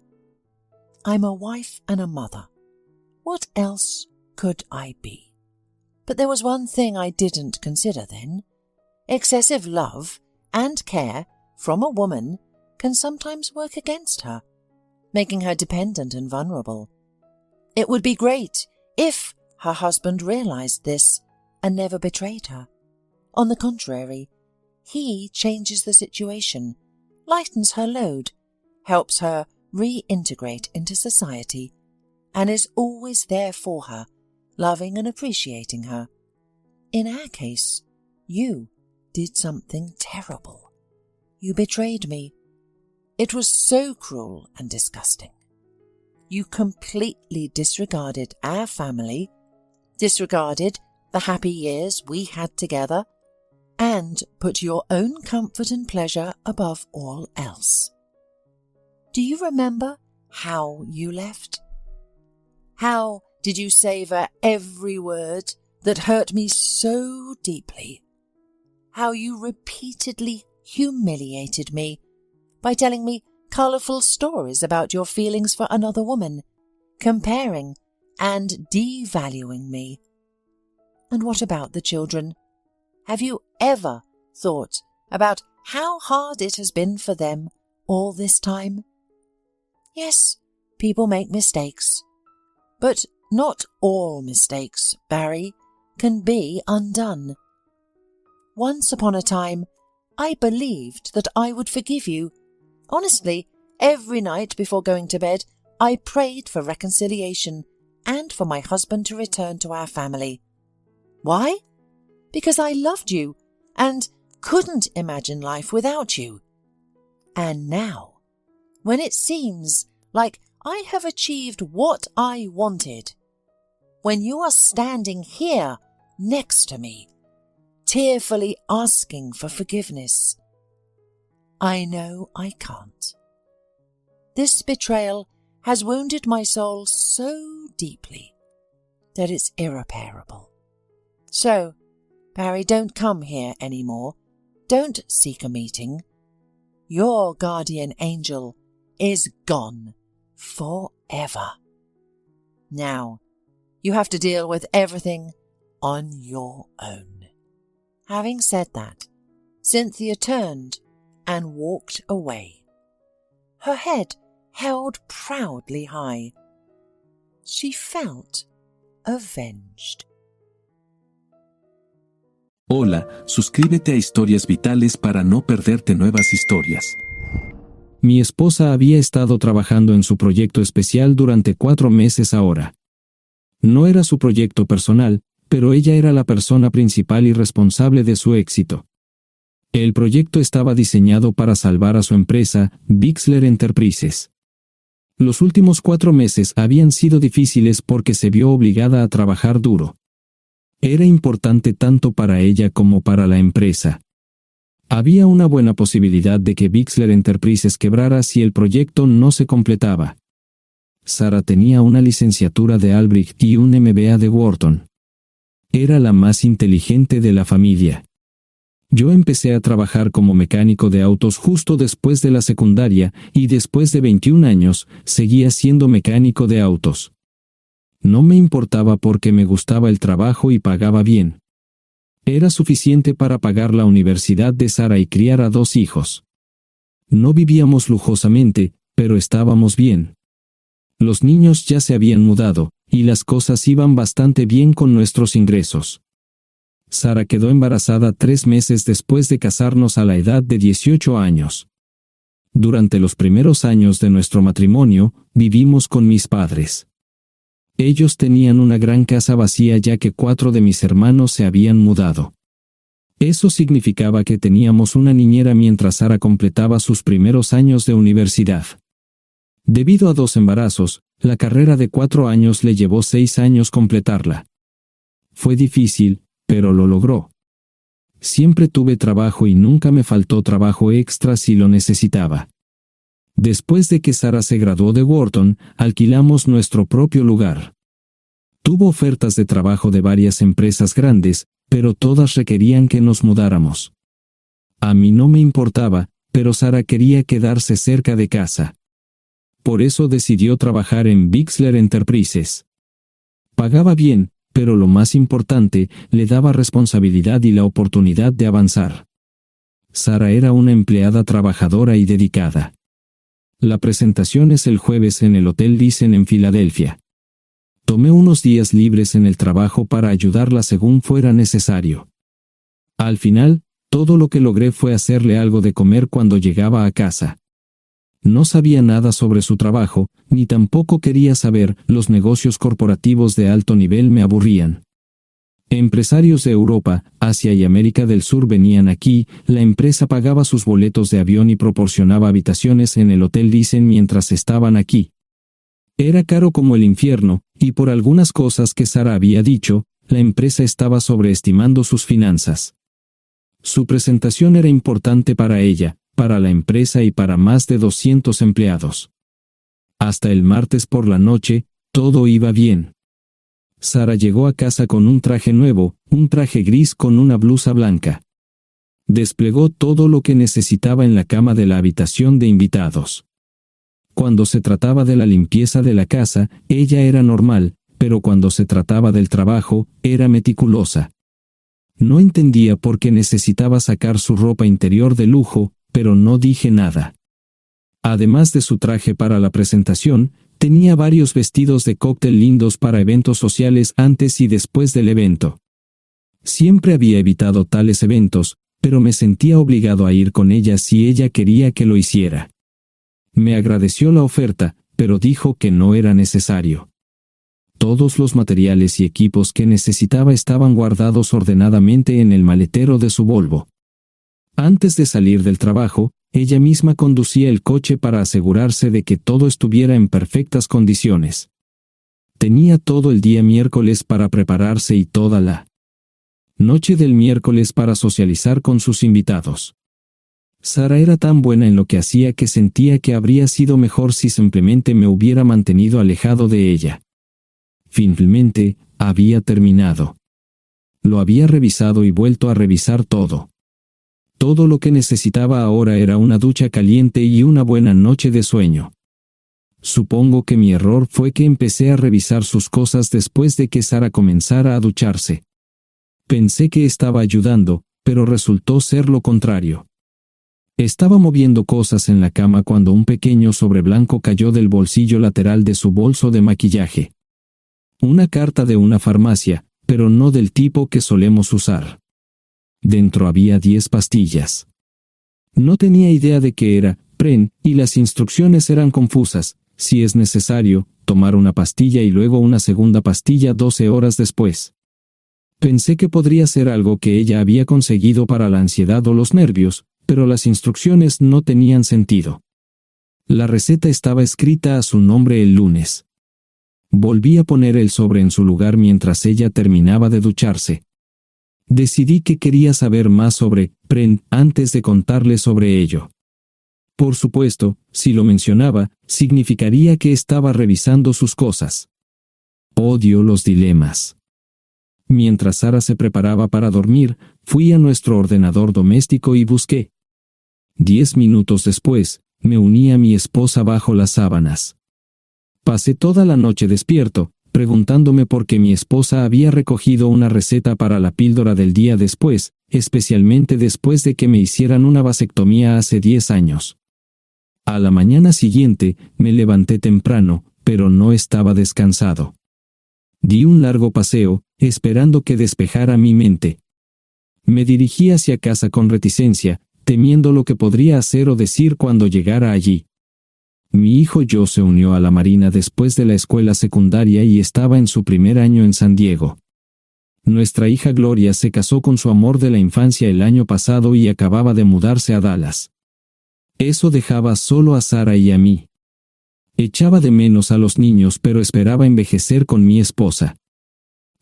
I'm a wife and a mother. What else could I be? But there was one thing I didn't consider then. Excessive love and care from a woman can sometimes work against her, making her dependent and vulnerable. It would be great if her husband realized this and never betrayed her. On the contrary, he changes the situation, lightens her load, helps her reintegrate into society, and is always there for her, loving and appreciating her. In our case, you did something terrible. You betrayed me. It was so cruel and disgusting. You completely disregarded our family, disregarded the happy years we had together, and put your own comfort and pleasure above all else. Do you remember how you left? How did you savour every word that hurt me so deeply? How you repeatedly humiliated me by telling me colourful stories about your feelings for another woman, comparing and devaluing me. And what about the children? Have you ever thought about how hard it has been for them all this time? Yes, people make mistakes, but not all mistakes, Barry, can be undone. Once upon a time, I believed that I would forgive you. Honestly, every night before going to bed, I prayed for reconciliation and for my husband to return to our family. Why? Because I loved you and couldn't imagine life without you. And now, when it seems like I have achieved what I wanted, when you are standing here next to me, tearfully asking for forgiveness, I know I can't. This betrayal has wounded my soul so deeply that it's irreparable. So, Barry, don't come here anymore. Don't seek a meeting. Your guardian angel is gone forever. Now, you have to deal with everything on your own. Having said that, Cynthia turned and walked away, her head held proudly high. She felt avenged. Hola, suscríbete a Historias Vitales para no perderte nuevas historias. Mi esposa había estado trabajando en su proyecto especial durante 4 meses ahora. No era su proyecto personal, pero ella era la persona principal y responsable de su éxito. El proyecto estaba diseñado para salvar a su empresa, Bixler Enterprises. Los últimos 4 meses habían sido difíciles porque se vio obligada a trabajar duro. Era importante tanto para ella como para la empresa. Había una buena posibilidad de que Bixler Enterprises quebrara si el proyecto no se completaba. Sarah tenía una licenciatura de Albrecht y un MBA de Wharton. Era la más inteligente de la familia. Yo empecé a trabajar como mecánico de autos justo después de la secundaria y después de 21 años seguía siendo mecánico de autos. No me importaba porque me gustaba el trabajo y pagaba bien. Era suficiente para pagar la universidad de Sarah y criar a 2 hijos. No vivíamos lujosamente, pero estábamos bien. Los niños ya se habían mudado, y las cosas iban bastante bien con nuestros ingresos. Sarah quedó embarazada 3 meses después de casarnos a la edad de 18 años. Durante los primeros años de nuestro matrimonio, vivimos con mis padres. Ellos tenían una gran casa vacía ya que 4 de mis hermanos se habían mudado. Eso significaba que teníamos una niñera mientras Sarah completaba sus primeros años de universidad. Debido a 2 embarazos, la carrera de 4 años le llevó 6 años completarla. Fue difícil, pero lo logró. Siempre tuve trabajo y nunca me faltó trabajo extra si lo necesitaba. Después de que Sarah se graduó de Wharton, alquilamos nuestro propio lugar. Tuvo ofertas de trabajo de varias empresas grandes, pero todas requerían que nos mudáramos. A mí no me importaba, pero Sarah quería quedarse cerca de casa. Por eso decidió trabajar en Bixler Enterprises. Pagaba bien, pero lo más importante, le daba responsabilidad y la oportunidad de avanzar. Sarah era una empleada trabajadora y dedicada. La presentación es el jueves en el Hotel Thyssen en Filadelfia. Tomé unos días libres en el trabajo para ayudarla según fuera necesario. Al final, todo lo que logré fue hacerle algo de comer cuando llegaba a casa. No sabía nada sobre su trabajo, ni tampoco quería saber, los negocios corporativos de alto nivel me aburrían. Empresarios de Europa, Asia y América del Sur venían aquí, la empresa pagaba sus boletos de avión y proporcionaba habitaciones en el Hotel Thyssen mientras estaban aquí. Era caro como el infierno, y por algunas cosas que Sarah había dicho, la empresa estaba sobreestimando sus finanzas. Su presentación era importante para ella, para la empresa y para más de 200 empleados. Hasta el martes por la noche, todo iba bien. Sarah llegó a casa con un traje nuevo, un traje gris con una blusa blanca. Desplegó todo lo que necesitaba en la cama de la habitación de invitados. Cuando se trataba de la limpieza de la casa, ella era normal, pero cuando se trataba del trabajo, era meticulosa. No entendía por qué necesitaba sacar su ropa interior de lujo, pero no dije nada. Además de su traje para la presentación, tenía varios vestidos de cóctel lindos para eventos sociales antes y después del evento. Siempre había evitado tales eventos, pero me sentía obligado a ir con ella si ella quería que lo hiciera. Me agradeció la oferta, pero dijo que no era necesario. Todos los materiales y equipos que necesitaba estaban guardados ordenadamente en el maletero de su Volvo. Antes de salir del trabajo, ella misma conducía el coche para asegurarse de que todo estuviera en perfectas condiciones. Tenía todo el día miércoles para prepararse y toda la noche del miércoles para socializar con sus invitados. Sarah era tan buena en lo que hacía que sentía que habría sido mejor si simplemente me hubiera mantenido alejado de ella. Finalmente, había terminado. Lo había revisado y vuelto a revisar todo. Todo lo que necesitaba ahora era una ducha caliente y una buena noche de sueño. Supongo que mi error fue que empecé a revisar sus cosas después de que Sarah comenzara a ducharse. Pensé que estaba ayudando, pero resultó ser lo contrario. Estaba moviendo cosas en la cama cuando un pequeño sobre blanco cayó del bolsillo lateral de su bolso de maquillaje. Una carta de una farmacia, pero no del tipo que solemos usar. Dentro había 10 pastillas. No tenía idea de qué era, Pren, y las instrucciones eran confusas. Si es necesario, tomar una pastilla y luego una segunda pastilla 12 horas después. Pensé que podría ser algo que ella había conseguido para la ansiedad o los nervios, pero las instrucciones no tenían sentido. La receta estaba escrita a su nombre el lunes. Volví a poner el sobre en su lugar mientras ella terminaba de ducharse. Decidí que quería saber más sobre Pren antes de contarle sobre ello. Por supuesto, si lo mencionaba, significaría que estaba revisando sus cosas. Odio los dilemas. Mientras Sara se preparaba para dormir, fui a nuestro ordenador doméstico y busqué. 10 minutos después, me uní a mi esposa bajo las sábanas. Pasé toda la noche despierto, preguntándome por qué mi esposa había recogido una receta para la píldora del día después, especialmente después de que me hicieran una vasectomía hace 10 años. A la mañana siguiente, me levanté temprano, pero no estaba descansado. Di un largo paseo, esperando que despejara mi mente. Me dirigí hacia casa con reticencia, temiendo lo que podría hacer o decir cuando llegara allí. Mi hijo Joe se unió a la Marina después de la escuela secundaria y estaba en su primer año en San Diego. Nuestra hija Gloria se casó con su amor de la infancia el año pasado y acababa de mudarse a Dallas. Eso dejaba solo a Sara y a mí. Echaba de menos a los niños, pero esperaba envejecer con mi esposa.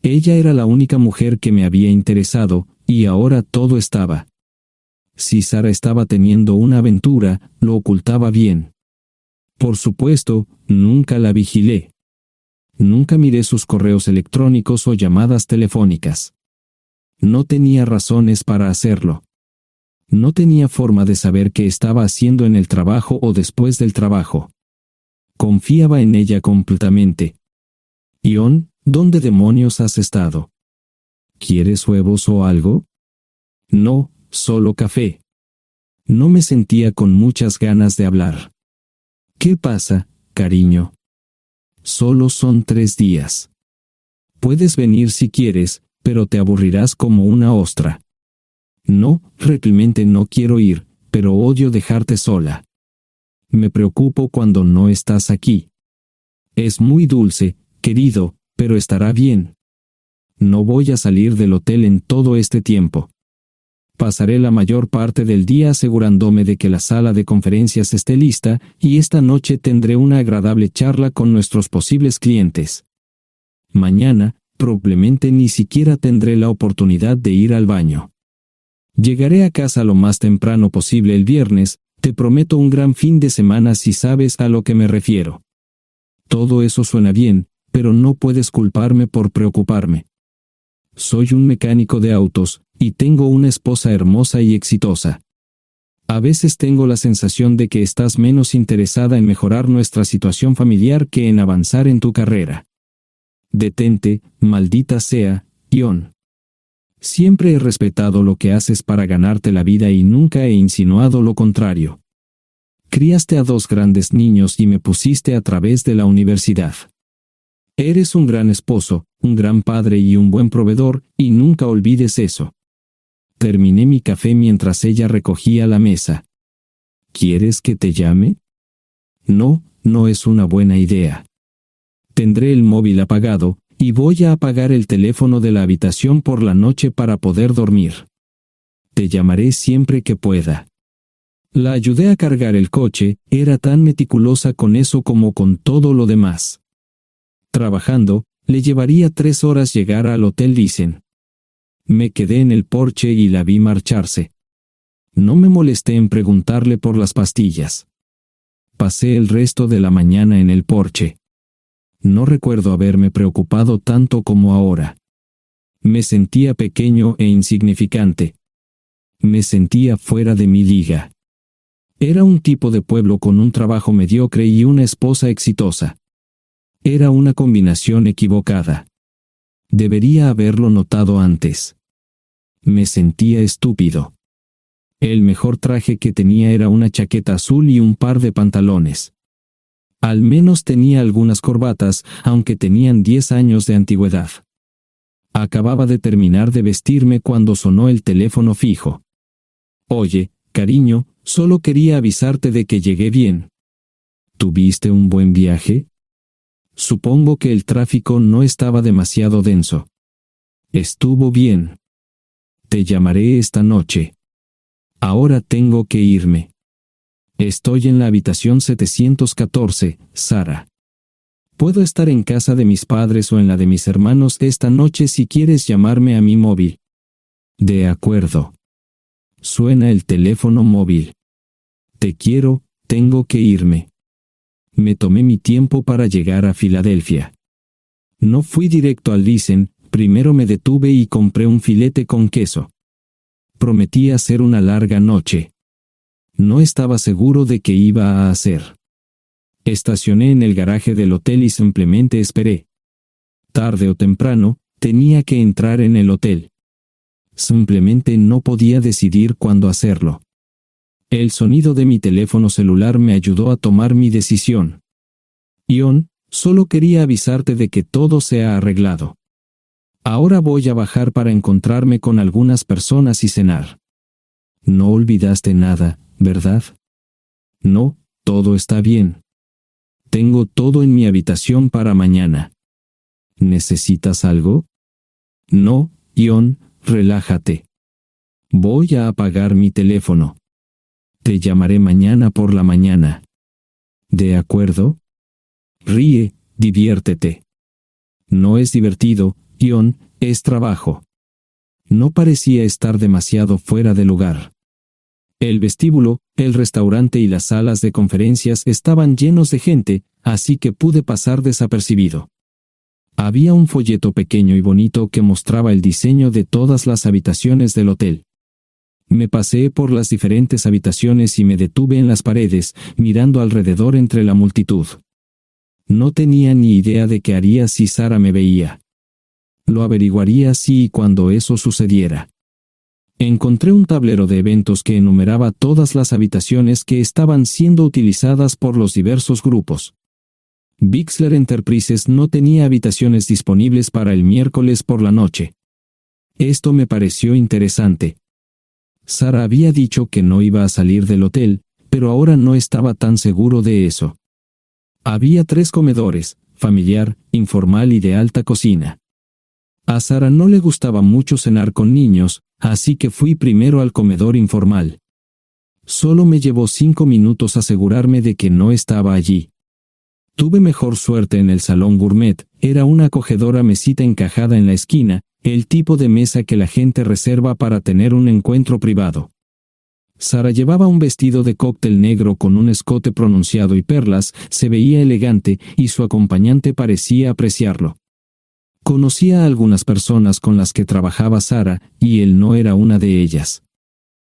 Ella era la única mujer que me había interesado, y ahora todo estaba. Si Sara estaba teniendo una aventura, lo ocultaba bien. Por supuesto, nunca la vigilé. Nunca miré sus correos electrónicos o llamadas telefónicas. No tenía razones para hacerlo. No tenía forma de saber qué estaba haciendo en el trabajo o después del trabajo. Confiaba en ella completamente. Ion, ¿dónde demonios has estado? ¿Quieres huevos o algo? No, solo café. No me sentía con muchas ganas de hablar. ¿Qué pasa, cariño? Solo son 3 días. Puedes venir si quieres, pero te aburrirás como una ostra. No, realmente no quiero ir, pero odio dejarte sola. Me preocupo cuando no estás aquí. Es muy dulce, querido, pero estará bien. No voy a salir del hotel en todo este tiempo. Pasaré la mayor parte del día asegurándome de que la sala de conferencias esté lista, y esta noche tendré una agradable charla con nuestros posibles clientes. Mañana, probablemente ni siquiera tendré la oportunidad de ir al baño. Llegaré a casa lo más temprano posible el viernes. Te prometo un gran fin de semana si sabes a lo que me refiero. Todo eso suena bien, pero no puedes culparme por preocuparme. Soy un mecánico de autos, y tengo una esposa hermosa y exitosa. A veces tengo la sensación de que estás menos interesada en mejorar nuestra situación familiar que en avanzar en tu carrera. Detente, maldita sea, Ion. Siempre he respetado lo que haces para ganarte la vida y nunca he insinuado lo contrario. Criaste a 2 grandes niños y me pusiste a través de la universidad. Eres un gran esposo, un gran padre y un buen proveedor, y nunca olvides eso. Terminé mi café mientras ella recogía la mesa. ¿Quieres que te llame? No, no es una buena idea. Tendré el móvil apagado, y voy a apagar el teléfono de la habitación por la noche para poder dormir. Te llamaré siempre que pueda. La ayudé a cargar el coche, era tan meticulosa con eso como con todo lo demás. Trabajando, le llevaría 3 horas llegar al Hotel Dicen. Me quedé en el porche y la vi marcharse. No me molesté en preguntarle por las pastillas. Pasé el resto de la mañana en el porche. No recuerdo haberme preocupado tanto como ahora. Me sentía pequeño e insignificante. Me sentía fuera de mi liga. Era un tipo de pueblo con un trabajo mediocre y una esposa exitosa. Era una combinación equivocada. Debería haberlo notado antes. Me sentía estúpido. El mejor traje que tenía era una chaqueta azul y un par de pantalones. Al menos tenía algunas corbatas, aunque tenían 10 años de antigüedad. Acababa de terminar de vestirme cuando sonó el teléfono fijo. Oye, cariño, Solo quería avisarte de que llegué bien. ¿Tuviste un buen viaje? Supongo que el tráfico no estaba demasiado denso. Estuvo bien. Te llamaré esta noche. Ahora tengo que irme. Estoy en la habitación 714, Sara. Puedo estar en casa de mis padres o en la de mis hermanos esta noche si quieres llamarme a mi móvil. De acuerdo. Suena el teléfono móvil. Te quiero, tengo que irme. Me tomé mi tiempo para llegar a Filadelfia. No fui directo al Lisen, primero me detuve y compré un filete con queso. Prometí hacer una larga noche. No estaba seguro de qué iba a hacer. Estacioné en el garaje del hotel y simplemente esperé. Tarde o temprano, tenía que entrar en el hotel. Simplemente no podía decidir cuándo hacerlo. El sonido de mi teléfono celular me ayudó a tomar mi decisión. Ion, solo quería avisarte de que todo se ha arreglado. Ahora voy a bajar para encontrarme con algunas personas y cenar. No olvidaste nada, ¿verdad? No, todo está bien. Tengo todo en mi habitación para mañana. ¿Necesitas algo? No, Ion, relájate. Voy a apagar mi teléfono. Te llamaré mañana por la mañana. ¿De acuerdo? Ríe, diviértete. No es divertido, Ion, es trabajo. No parecía estar demasiado fuera de lugar. El vestíbulo, el restaurante y las salas de conferencias estaban llenos de gente, así que pude pasar desapercibido. Había un folleto pequeño y bonito que mostraba el diseño de todas las habitaciones del hotel. Me paseé por las diferentes habitaciones y me detuve en las paredes, mirando alrededor entre la multitud. No tenía ni idea de qué haría si Sara me veía. Lo averiguaría si y cuando eso sucediera. Encontré un tablero de eventos que enumeraba todas las habitaciones que estaban siendo utilizadas por los diversos grupos. Bixler Enterprises no tenía habitaciones disponibles para el miércoles por la noche. Esto me pareció interesante. Sara había dicho que no iba a salir del hotel, pero ahora no estaba tan seguro de eso. Había 3 comedores, familiar, informal y de alta cocina. A Sara no le gustaba mucho cenar con niños, así que fui primero al comedor informal. Solo me llevó 5 minutos asegurarme de que no estaba allí. Tuve mejor suerte en el salón gourmet, era una acogedora mesita encajada en la esquina, el tipo de mesa que la gente reserva para tener un encuentro privado. Sara llevaba un vestido de cóctel negro con un escote pronunciado y perlas, se veía elegante y su acompañante parecía apreciarlo. Conocía a algunas personas con las que trabajaba Sara, y él no era una de ellas.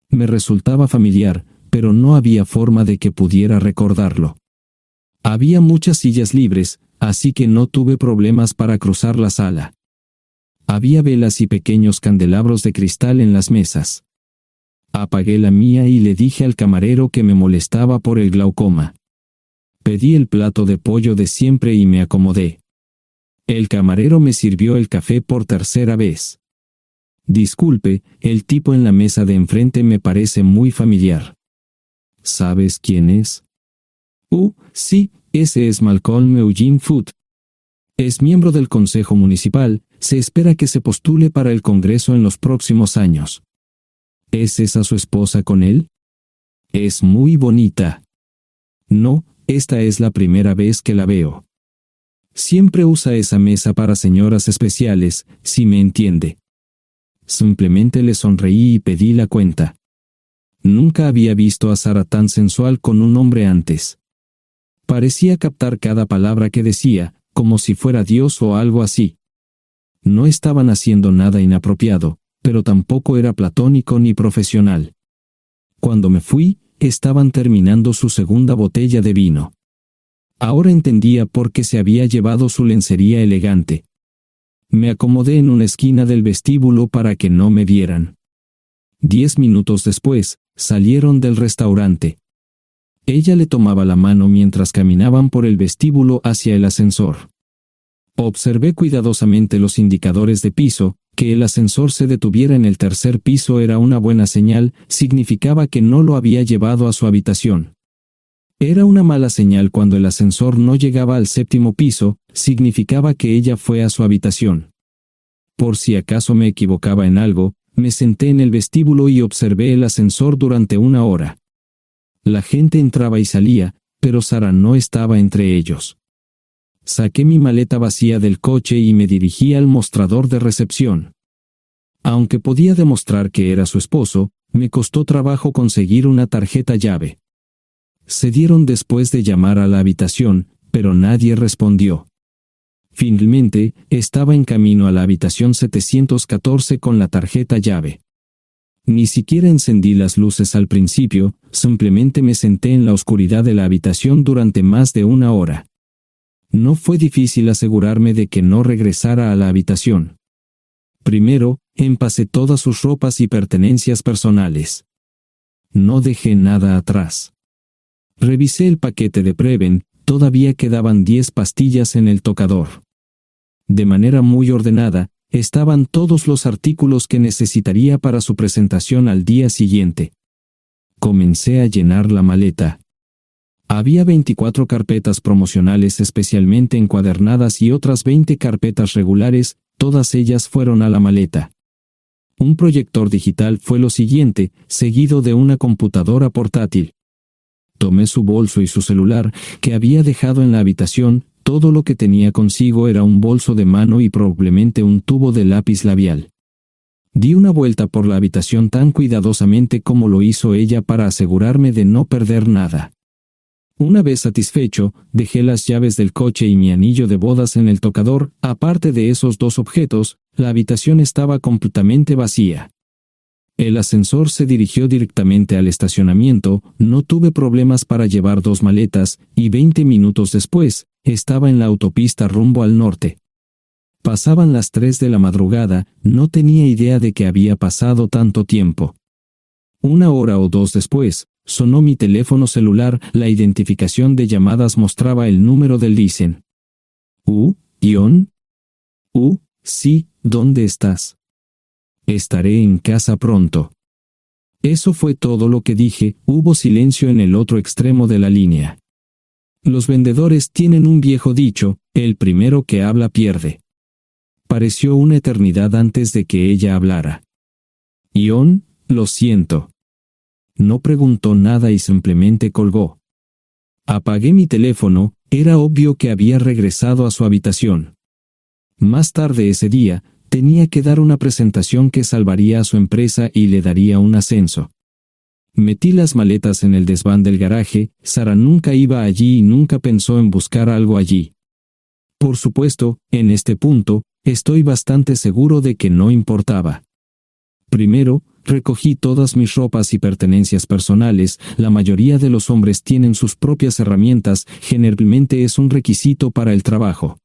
Me resultaba familiar, pero no había forma de que pudiera recordarlo. Había muchas sillas libres, así que no tuve problemas para cruzar la sala. Había velas y pequeños candelabros de cristal en las mesas. Apagué la mía y le dije al camarero que me molestaba por el glaucoma. Pedí el plato de pollo de siempre y me acomodé. El camarero me sirvió el café por tercera vez. Disculpe, el tipo en la mesa de enfrente me parece muy familiar. ¿Sabes quién es? Sí, ese es Malcolm Eugene Foote. Es miembro del Consejo Municipal, se espera que se postule para el Congreso en los próximos años. ¿Es esa su esposa con él? Es muy bonita. No, esta es la primera vez que la veo. Siempre usa esa mesa para señoras especiales, si me entiende. Simplemente le sonreí y pedí la cuenta. Nunca había visto a Sara tan sensual con un hombre antes. Parecía captar cada palabra que decía, como si fuera Dios o algo así. No estaban haciendo nada inapropiado, pero tampoco era platónico ni profesional. Cuando me fui, estaban terminando su segunda botella de vino. Ahora entendía por qué se había llevado su lencería elegante. Me acomodé en una esquina del vestíbulo para que no me vieran. 10 minutos después, salieron del restaurante. Ella le tomaba la mano mientras caminaban por el vestíbulo hacia el ascensor. Observé cuidadosamente los indicadores de piso, Que el ascensor se detuviera en el tercer piso era una buena señal, significaba que no lo había llevado a su habitación. Era una mala señal cuando el ascensor no llegaba al séptimo piso, significaba que ella fue a su habitación. Por si acaso me equivocaba en algo, me senté en el vestíbulo y observé el ascensor durante 1 hora. La gente entraba y salía, pero Sara no estaba entre ellos. Saqué mi maleta vacía del coche y me dirigí al mostrador de recepción. Aunque podía demostrar que era su esposo, me costó trabajo conseguir una tarjeta llave. Se dieron después de llamar a la habitación, pero nadie respondió. Finalmente, estaba en camino a la habitación 714 con la tarjeta llave. Ni siquiera encendí las luces al principio, simplemente me senté en la oscuridad de la habitación durante más de 1 hora. No fue difícil asegurarme de que no regresara a la habitación. Primero, empacé todas sus ropas y pertenencias personales. No dejé nada atrás. Revisé el paquete de Preven, todavía quedaban 10 pastillas en el tocador. De manera muy ordenada, estaban todos los artículos que necesitaría para su presentación al día siguiente. Comencé a llenar la maleta. Había 24 carpetas promocionales especialmente encuadernadas y otras 20 carpetas regulares, todas ellas fueron a la maleta. Un proyector digital fue lo siguiente, seguido de una computadora portátil. Tomé su bolso y su celular, que había dejado en la habitación. Todo lo que tenía consigo era un bolso de mano y probablemente un tubo de lápiz labial. Di una vuelta por la habitación tan cuidadosamente como lo hizo ella para asegurarme de no perder nada. Una vez satisfecho, dejé las llaves del coche y mi anillo de bodas en el tocador. Aparte de esos 2 objetos, la habitación estaba completamente vacía. El ascensor se dirigió directamente al estacionamiento, no tuve problemas para llevar 2 maletas, y 20 minutos después, estaba en la autopista rumbo al norte. Pasaban las 3 de la madrugada, no tenía idea de que había pasado tanto tiempo. 1 hora o 2 después, sonó mi teléfono celular, la identificación de llamadas mostraba el número del Listen. ¿Ion? Sí, ¿dónde estás? Estaré en casa pronto. Eso fue todo lo que dije. Hubo silencio en el otro extremo de la línea. Los vendedores tienen un viejo dicho, el primero que habla pierde. Pareció una eternidad antes de que ella hablara. Ion, lo siento. No preguntó nada y simplemente colgó. Apagué mi teléfono, era obvio que había regresado a su habitación. Más tarde ese día, tenía que dar una presentación que salvaría a su empresa y le daría un ascenso. Metí las maletas en el desván del garaje. Sara nunca iba allí y nunca pensó en buscar algo allí. Por supuesto, en este punto, estoy bastante seguro de que no importaba. Primero, recogí todas mis ropas y pertenencias personales. La mayoría de los hombres tienen sus propias herramientas, generalmente es un requisito para el trabajo.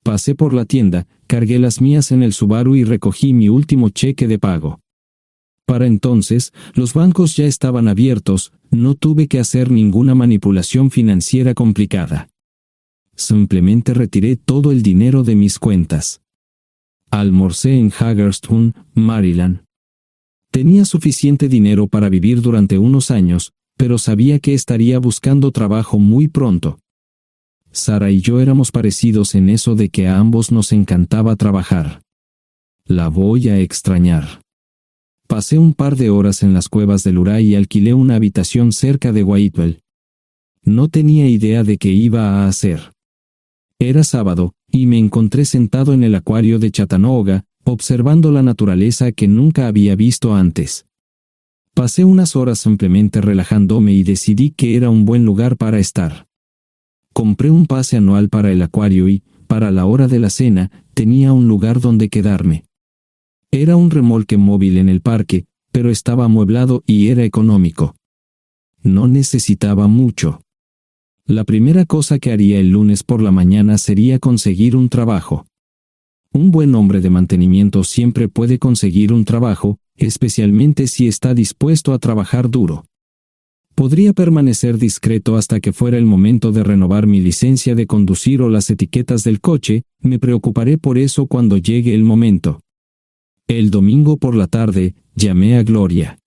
Pasé por la tienda, cargué las mías en el Subaru y recogí mi último cheque de pago. Para entonces, los bancos ya estaban abiertos, no tuve que hacer ninguna manipulación financiera complicada. Simplemente retiré todo el dinero de mis cuentas. Almorcé en Hagerstown, Maryland. Tenía suficiente dinero para vivir durante unos años, pero sabía que estaría buscando trabajo muy pronto. Sara y yo éramos parecidos en eso de que a ambos nos encantaba trabajar. La voy a extrañar. Pasé un par de horas en las cuevas del Uray y alquilé una habitación cerca de Whitwell. No tenía idea de qué iba a hacer. Era sábado, y me encontré sentado en el acuario de Chattanooga, observando la naturaleza que nunca había visto antes. Pasé unas horas simplemente relajándome y decidí que era un buen lugar para estar. Compré un pase anual para el acuario y, para la hora de la cena, tenía un lugar donde quedarme. Era un remolque móvil en el parque, pero estaba amueblado y era económico. No necesitaba mucho. La primera cosa que haría el lunes por la mañana sería conseguir un trabajo. Un buen hombre de mantenimiento siempre puede conseguir un trabajo, especialmente si está dispuesto a trabajar duro. Podría permanecer discreto hasta que fuera el momento de renovar mi licencia de conducir o las etiquetas del coche. Me preocuparé por eso cuando llegue el momento. El domingo por la tarde, llamé a Gloria.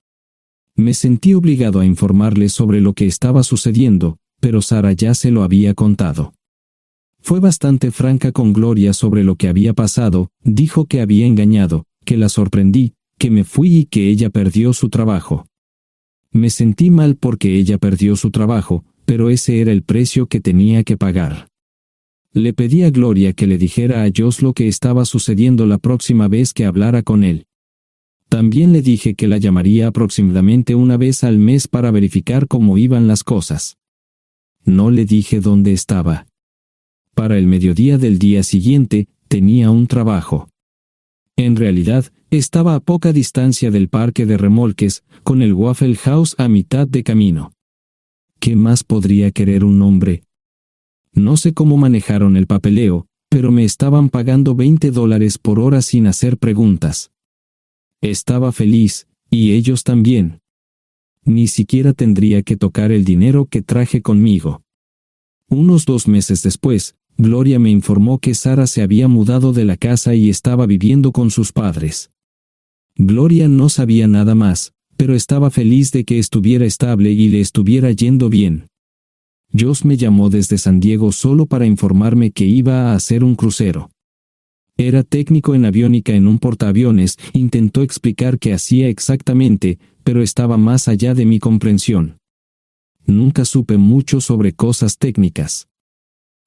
Me sentí obligado a informarle sobre lo que estaba sucediendo, pero Sara ya se lo había contado. Fue bastante franca con Gloria sobre lo que había pasado, dijo que había engañado, que la sorprendí, que me fui y que ella perdió su trabajo. Me sentí mal porque ella perdió su trabajo, pero ese era el precio que tenía que pagar. Le pedí a Gloria que le dijera a Josh lo que estaba sucediendo la próxima vez que hablara con él. También le dije que la llamaría aproximadamente una vez al mes para verificar cómo iban las cosas. No le dije dónde estaba. Para el mediodía del día siguiente, tenía un trabajo. En realidad, estaba a poca distancia del parque de remolques, con el Waffle House a mitad de camino. ¿Qué más podría querer un hombre? No sé cómo manejaron el papeleo, pero me estaban pagando $20 por hora sin hacer preguntas. Estaba feliz, y ellos también. Ni siquiera tendría que tocar el dinero que traje conmigo. Unos 2 meses después, Gloria me informó que Sara se había mudado de la casa y estaba viviendo con sus padres. Gloria no sabía nada más, pero estaba feliz de que estuviera estable y le estuviera yendo bien. Josh me llamó desde San Diego solo para informarme que iba a hacer un crucero. Era técnico en aviónica en un portaaviones, intentó explicar qué hacía exactamente, pero estaba más allá de mi comprensión. Nunca supe mucho sobre cosas técnicas.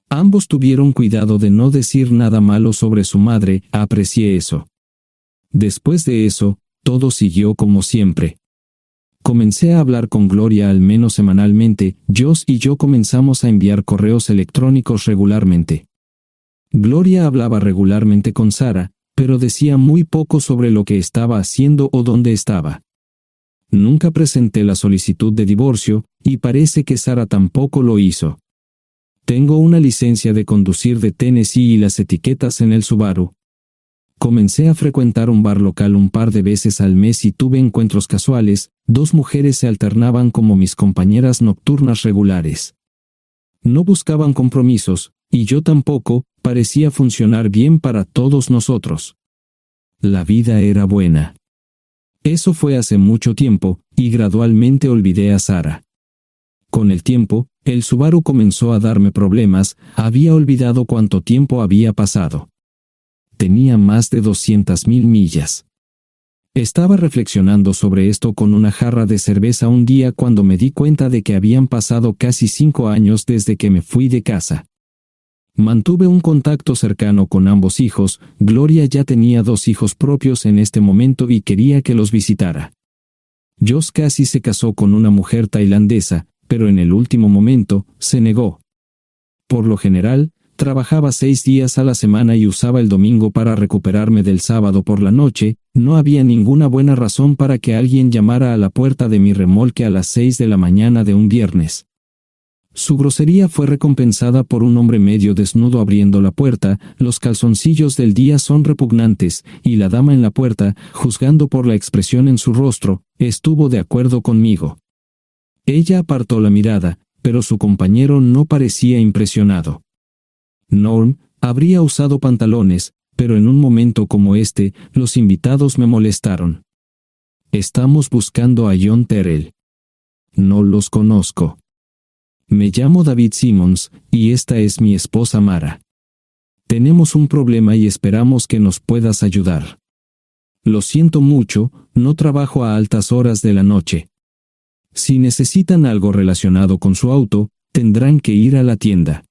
Ambos tuvieron cuidado de no decir nada malo sobre su madre, aprecié eso. Después de eso, todo siguió como siempre. Comencé a hablar con Gloria al menos semanalmente, Josh y yo comenzamos a enviar correos electrónicos regularmente. Gloria hablaba regularmente con Sara, pero decía muy poco sobre lo que estaba haciendo o dónde estaba. Nunca presenté la solicitud de divorcio, y parece que Sara tampoco lo hizo. Tengo una licencia de conducir de Tennessee y las etiquetas en el Subaru. Comencé a frecuentar un bar local un par de veces al mes y tuve encuentros casuales, 2 mujeres se alternaban como mis compañeras nocturnas regulares. No buscaban compromisos, y yo tampoco, parecía funcionar bien para todos nosotros. La vida era buena. Eso fue hace mucho tiempo, y gradualmente olvidé a Sara. Con el tiempo, el Subaru comenzó a darme problemas, había olvidado cuánto tiempo había pasado. Tenía más de 200,000 millas. Estaba reflexionando sobre esto con una jarra de cerveza un día cuando me di cuenta de que habían pasado casi 5 años desde que me fui de casa. Mantuve un contacto cercano con ambos hijos, Gloria ya tenía 2 hijos propios en este momento y quería que los visitara. Josh casi se casó con una mujer tailandesa, pero en el último momento, se negó. Por lo general, trabajaba 6 días a la semana y usaba el domingo para recuperarme del sábado por la noche, no había ninguna buena razón para que alguien llamara a la puerta de mi remolque a las 6 de la mañana de un viernes. Su grosería fue recompensada por un hombre medio desnudo abriendo la puerta, los calzoncillos del día son repugnantes, y la dama en la puerta, juzgando por la expresión en su rostro, estuvo de acuerdo conmigo. Ella apartó la mirada, pero su compañero no parecía impresionado. Norm habría usado pantalones, pero en un momento como este, los invitados me molestaron. Estamos buscando a John Terrell. No los conozco. Me llamo David Simmons, y esta es mi esposa Mara. Tenemos un problema y esperamos que nos puedas ayudar. Lo siento mucho, no trabajo a altas horas de la noche. Si necesitan algo relacionado con su auto, tendrán que ir a la tienda.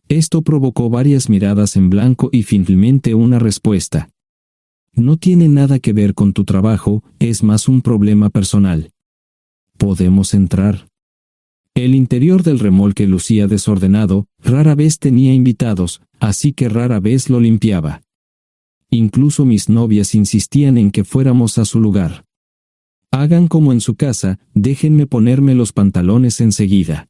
Esto provocó varias miradas en blanco y finalmente una respuesta. No tiene nada que ver con tu trabajo, es más un problema personal. ¿Podemos entrar? El interior del remolque lucía desordenado, rara vez tenía invitados, así que rara vez lo limpiaba. Incluso mis novias insistían en que fuéramos a su lugar. Hagan como en su casa, déjenme ponerme los pantalones enseguida.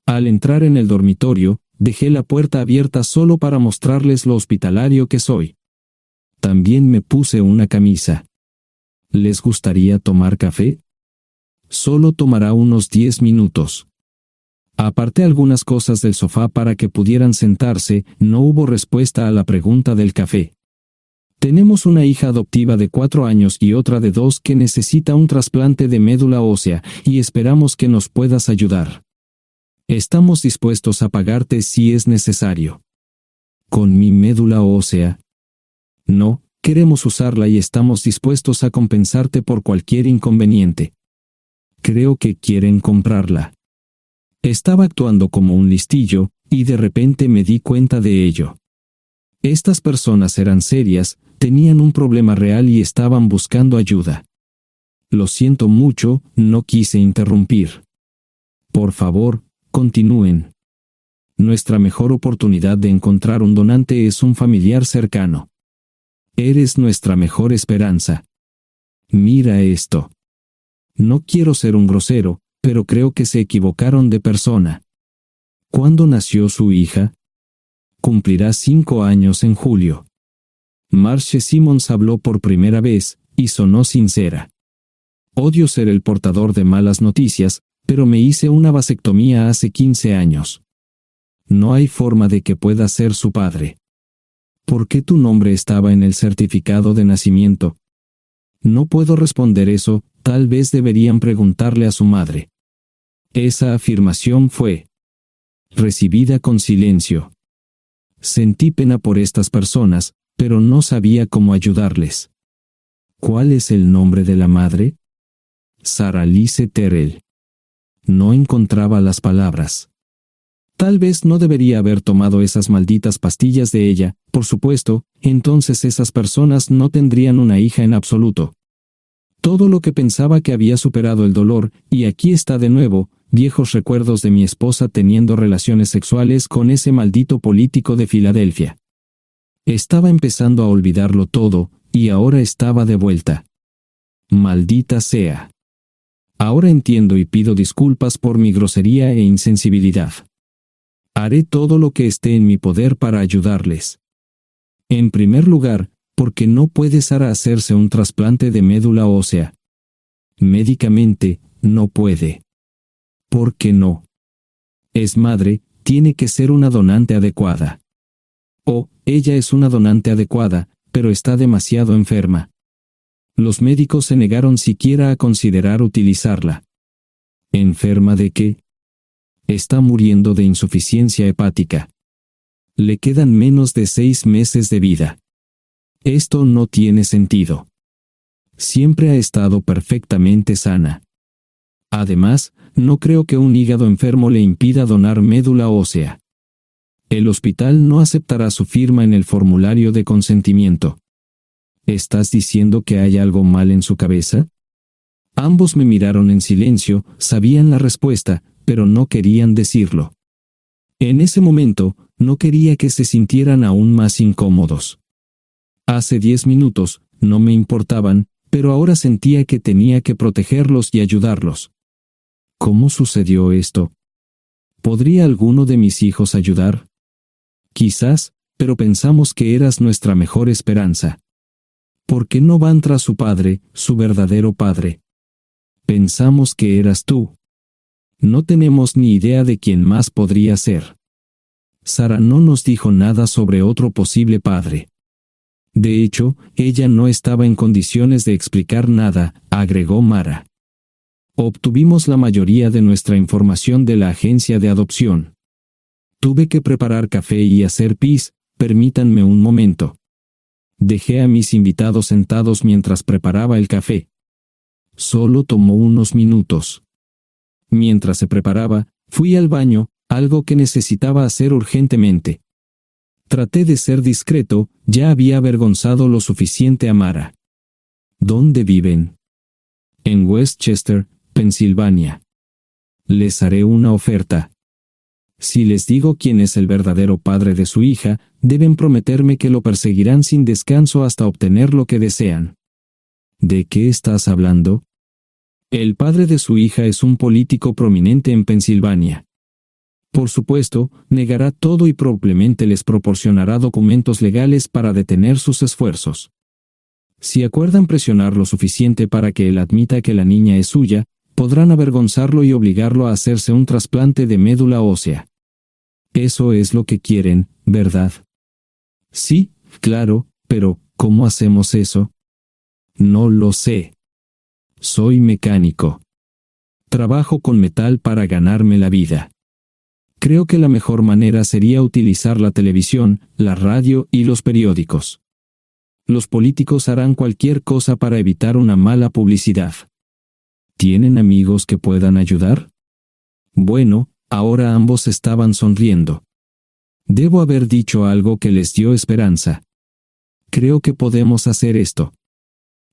Al entrar en el dormitorio, dejé la puerta abierta solo para mostrarles lo hospitalario que soy. También me puse una camisa. ¿Les gustaría tomar café? Solo tomará unos 10 minutos. Aparté algunas cosas del sofá para que pudieran sentarse, no hubo respuesta a la pregunta del café. Tenemos una hija adoptiva de 4 años y otra de 2 que necesita un trasplante de médula ósea y esperamos que nos puedas ayudar. Estamos dispuestos a pagarte si es necesario. ¿Con mi médula ósea? No, queremos usarla y estamos dispuestos a compensarte por cualquier inconveniente. Creo que quieren comprarla. Estaba actuando como un listillo, y de repente me di cuenta de ello. Estas personas eran serias, tenían un problema real y estaban buscando ayuda. Lo siento mucho, no quise interrumpir. Por favor, continúen. Nuestra mejor oportunidad de encontrar un donante es un familiar cercano. Eres nuestra mejor esperanza. Mira esto. No quiero ser un grosero, pero creo que se equivocaron de persona. ¿Cuándo nació su hija? Cumplirá 5 años en julio. Marche Simons habló por primera vez, y sonó sincera. Odio ser el portador de malas noticias, pero me hice una vasectomía hace 15 años. No hay forma de que pueda ser su padre. ¿Por qué tu nombre estaba en el certificado de nacimiento? No puedo responder eso, tal vez deberían preguntarle a su madre. Esa afirmación fue recibida con silencio. Sentí pena por estas personas, pero no sabía cómo ayudarles. ¿Cuál es el nombre de la madre? Sarah Lise Terrell. No encontraba las palabras. Tal vez no debería haber tomado esas malditas pastillas de ella, por supuesto, entonces esas personas no tendrían una hija en absoluto. Todo lo que pensaba que había superado el dolor, y aquí está de nuevo, viejos recuerdos de mi esposa teniendo relaciones sexuales con ese maldito político de Filadelfia. Estaba empezando a olvidarlo todo, y ahora estaba de vuelta. Maldita sea. Ahora entiendo y pido disculpas por mi grosería e insensibilidad. Haré todo lo que esté en mi poder para ayudarles. En primer lugar, porque no puede Sara hacerse un trasplante de médula ósea. Médicamente, no puede. ¿Por qué no? Es madre, tiene que ser una donante adecuada. Ella es una donante adecuada, pero está demasiado enferma. Los médicos se negaron siquiera a considerar utilizarla. ¿Enferma de qué? Está muriendo de insuficiencia hepática. Le quedan menos de 6 meses de vida. Esto no tiene sentido. Siempre ha estado perfectamente sana. Además, no creo que un hígado enfermo le impida donar médula ósea. El hospital no aceptará su firma en el formulario de consentimiento. ¿Estás diciendo que hay algo mal en su cabeza? Ambos me miraron en silencio, sabían la respuesta, pero no querían decirlo. En ese momento, no quería que se sintieran aún más incómodos. Hace 10 minutos, no me importaban, pero ahora sentía que tenía que protegerlos y ayudarlos. ¿Cómo sucedió esto? ¿Podría alguno de mis hijos ayudar? Quizás, pero pensamos que eras nuestra mejor esperanza. ¿Por qué no van tras su padre, su verdadero padre? Pensamos que eras tú. No tenemos ni idea de quién más podría ser. Sara no nos dijo nada sobre otro posible padre. De hecho, ella no estaba en condiciones de explicar nada, agregó Mara. Obtuvimos la mayoría de nuestra información de la agencia de adopción. Tuve que preparar café y hacer pis, permítanme un momento. Dejé a mis invitados sentados mientras preparaba el café. Solo tomó unos minutos. Mientras se preparaba, fui al baño, algo que necesitaba hacer urgentemente. Traté de ser discreto, ya había avergonzado lo suficiente a Mara. ¿Dónde viven? En Westchester, Pensilvania. Les haré una oferta. Si les digo quién es el verdadero padre de su hija, deben prometerme que lo perseguirán sin descanso hasta obtener lo que desean. ¿De qué estás hablando? El padre de su hija es un político prominente en Pensilvania. Por supuesto, negará todo y probablemente les proporcionará documentos legales para detener sus esfuerzos. Si acuerdan presionar lo suficiente para que él admita que la niña es suya, podrán avergonzarlo y obligarlo a hacerse un trasplante de médula ósea. Eso es lo que quieren, ¿verdad? Sí, claro, pero ¿Cómo hacemos eso? No lo sé. Soy mecánico. Trabajo con metal para ganarme la vida. Creo que la mejor manera sería utilizar la televisión, la radio y los periódicos. Los políticos harán cualquier cosa para evitar una mala publicidad. ¿Tienen amigos que puedan ayudar? Bueno, ahora ambos estaban sonriendo. Debo haber dicho algo que les dio esperanza. Creo que podemos hacer esto.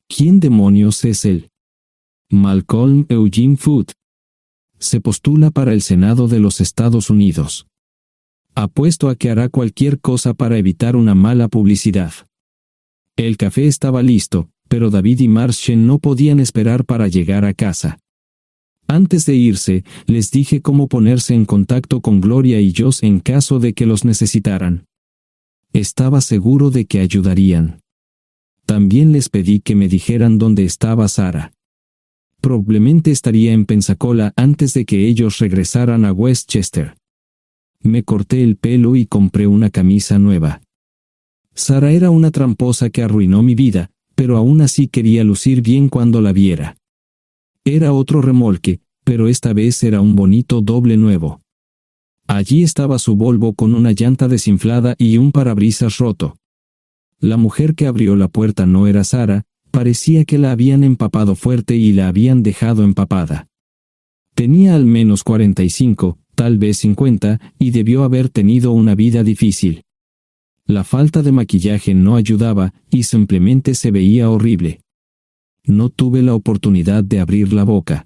¿Quién demonios es él? Malcolm Eugene Foote. Se postula para el Senado de los Estados Unidos. Apuesto a que hará cualquier cosa para evitar una mala publicidad. El café estaba listo, pero David y Marshall no podían esperar para llegar a casa. Antes de irse, les dije cómo ponerse en contacto con Gloria y Josh en caso de que los necesitaran. Estaba seguro de que ayudarían. También les pedí que me dijeran dónde estaba Sarah. Probablemente estaría en Pensacola antes de que ellos regresaran a Westchester. Me corté el pelo y compré una camisa nueva. Sarah era una tramposa que arruinó mi vida, pero aún así quería lucir bien cuando la viera. Era otro remolque, pero esta vez era un bonito doble nuevo. Allí estaba su Volvo con una llanta desinflada y un parabrisas roto. La mujer que abrió la puerta no era Sarah, parecía que la habían empapado fuerte y la habían dejado empapada. Tenía al menos 45, tal vez 50, y debió haber tenido una vida difícil. La falta de maquillaje no ayudaba y simplemente se veía horrible. No tuve la oportunidad de abrir la boca.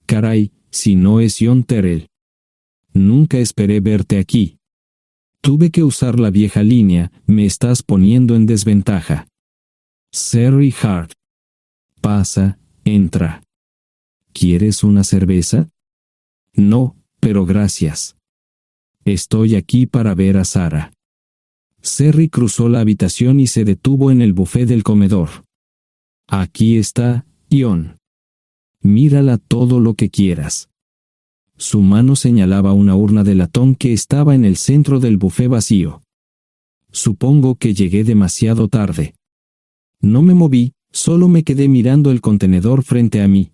Caray, si no es John Terrell. Nunca esperé verte aquí. Tuve que usar la vieja línea, me estás poniendo en desventaja. Sherry Hart. Pasa, entra. ¿Quieres una cerveza? No, pero gracias. Estoy aquí para ver a Sarah. Sherry cruzó la habitación y se detuvo en el buffet del comedor. Aquí está, John. Mírala todo lo que quieras. Su mano señalaba una urna de latón que estaba en el centro del buffet vacío. Supongo que llegué demasiado tarde. No me moví, solo me quedé mirando el contenedor frente a mí.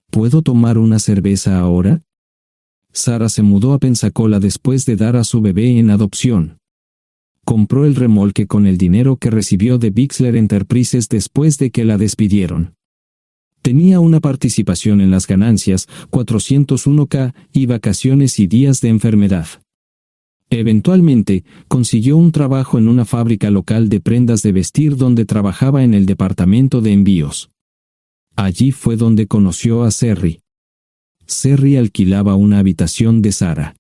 ¿Puedo tomar una cerveza ahora? Sarah se mudó a Pensacola después de dar a su bebé en adopción. Compró el remolque con el dinero que recibió de Bixler Enterprises después de que la despidieron. Tenía una participación en las ganancias, 401k, y vacaciones y días de enfermedad. Eventualmente, consiguió un trabajo en una fábrica local de prendas de vestir donde trabajaba en el departamento de envíos. Allí fue donde conoció a Sherry. Sherry alquilaba una habitación de Sarah.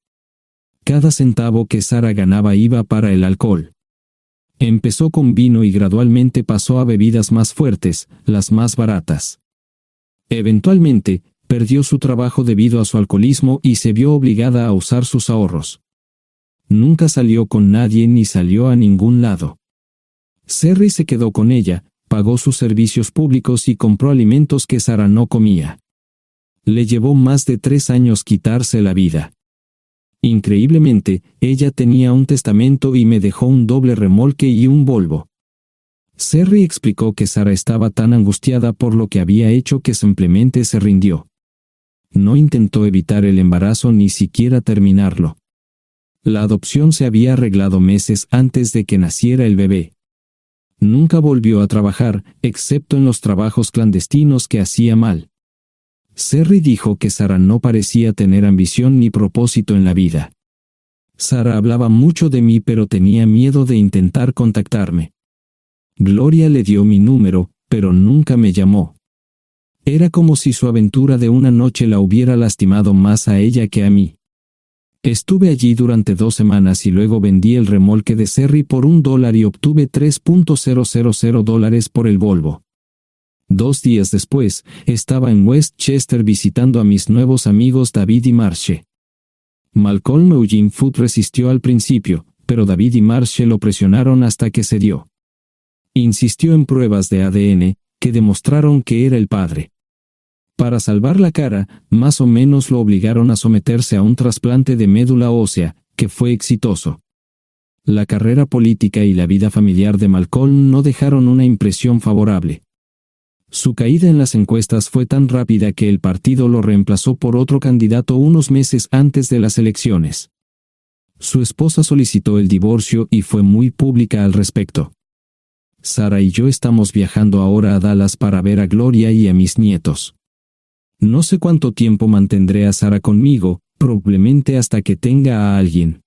Cada centavo que Sarah ganaba iba para el alcohol. Empezó con vino y gradualmente pasó a bebidas más fuertes, las más baratas. Eventualmente, perdió su trabajo debido a su alcoholismo y se vio obligada a usar sus ahorros. Nunca salió con nadie ni salió a ningún lado. Sherry se quedó con ella, pagó sus servicios públicos y compró alimentos que Sarah no comía. Le llevó más de 3 años quitarse la vida. Increíblemente, ella tenía un testamento y me dejó un doble remolque y un Volvo. Sherry explicó que Sarah estaba tan angustiada por lo que había hecho que simplemente se rindió. No intentó evitar el embarazo ni siquiera terminarlo. La adopción se había arreglado meses antes de que naciera el bebé. Nunca volvió a trabajar, excepto en los trabajos clandestinos que hacía mal. Sherry dijo que Sarah no parecía tener ambición ni propósito en la vida. Sarah hablaba mucho de mí pero tenía miedo de intentar contactarme. Gloria le dio mi número, pero nunca me llamó. Era como si su aventura de una noche la hubiera lastimado más a ella que a mí. Estuve allí durante 2 semanas y luego vendí el remolque de Sherry por $1 y obtuve $3,000 por el Volvo. 2 días después, estaba en Westchester visitando a mis nuevos amigos David y Marshall. Malcolm Eugene Foote resistió al principio, pero David y Marshall lo presionaron hasta que cedió. Insistió en pruebas de ADN, que demostraron que era el padre. Para salvar la cara, más o menos lo obligaron a someterse a un trasplante de médula ósea, que fue exitoso. La carrera política y la vida familiar de Malcolm no dejaron una impresión favorable. Su caída en las encuestas fue tan rápida que el partido lo reemplazó por otro candidato unos meses antes de las elecciones. Su esposa solicitó el divorcio y fue muy pública al respecto. Sarah y yo estamos viajando ahora a Dallas para ver a Gloria y a mis nietos. No sé cuánto tiempo mantendré a Sarah conmigo, probablemente hasta que tenga a alguien.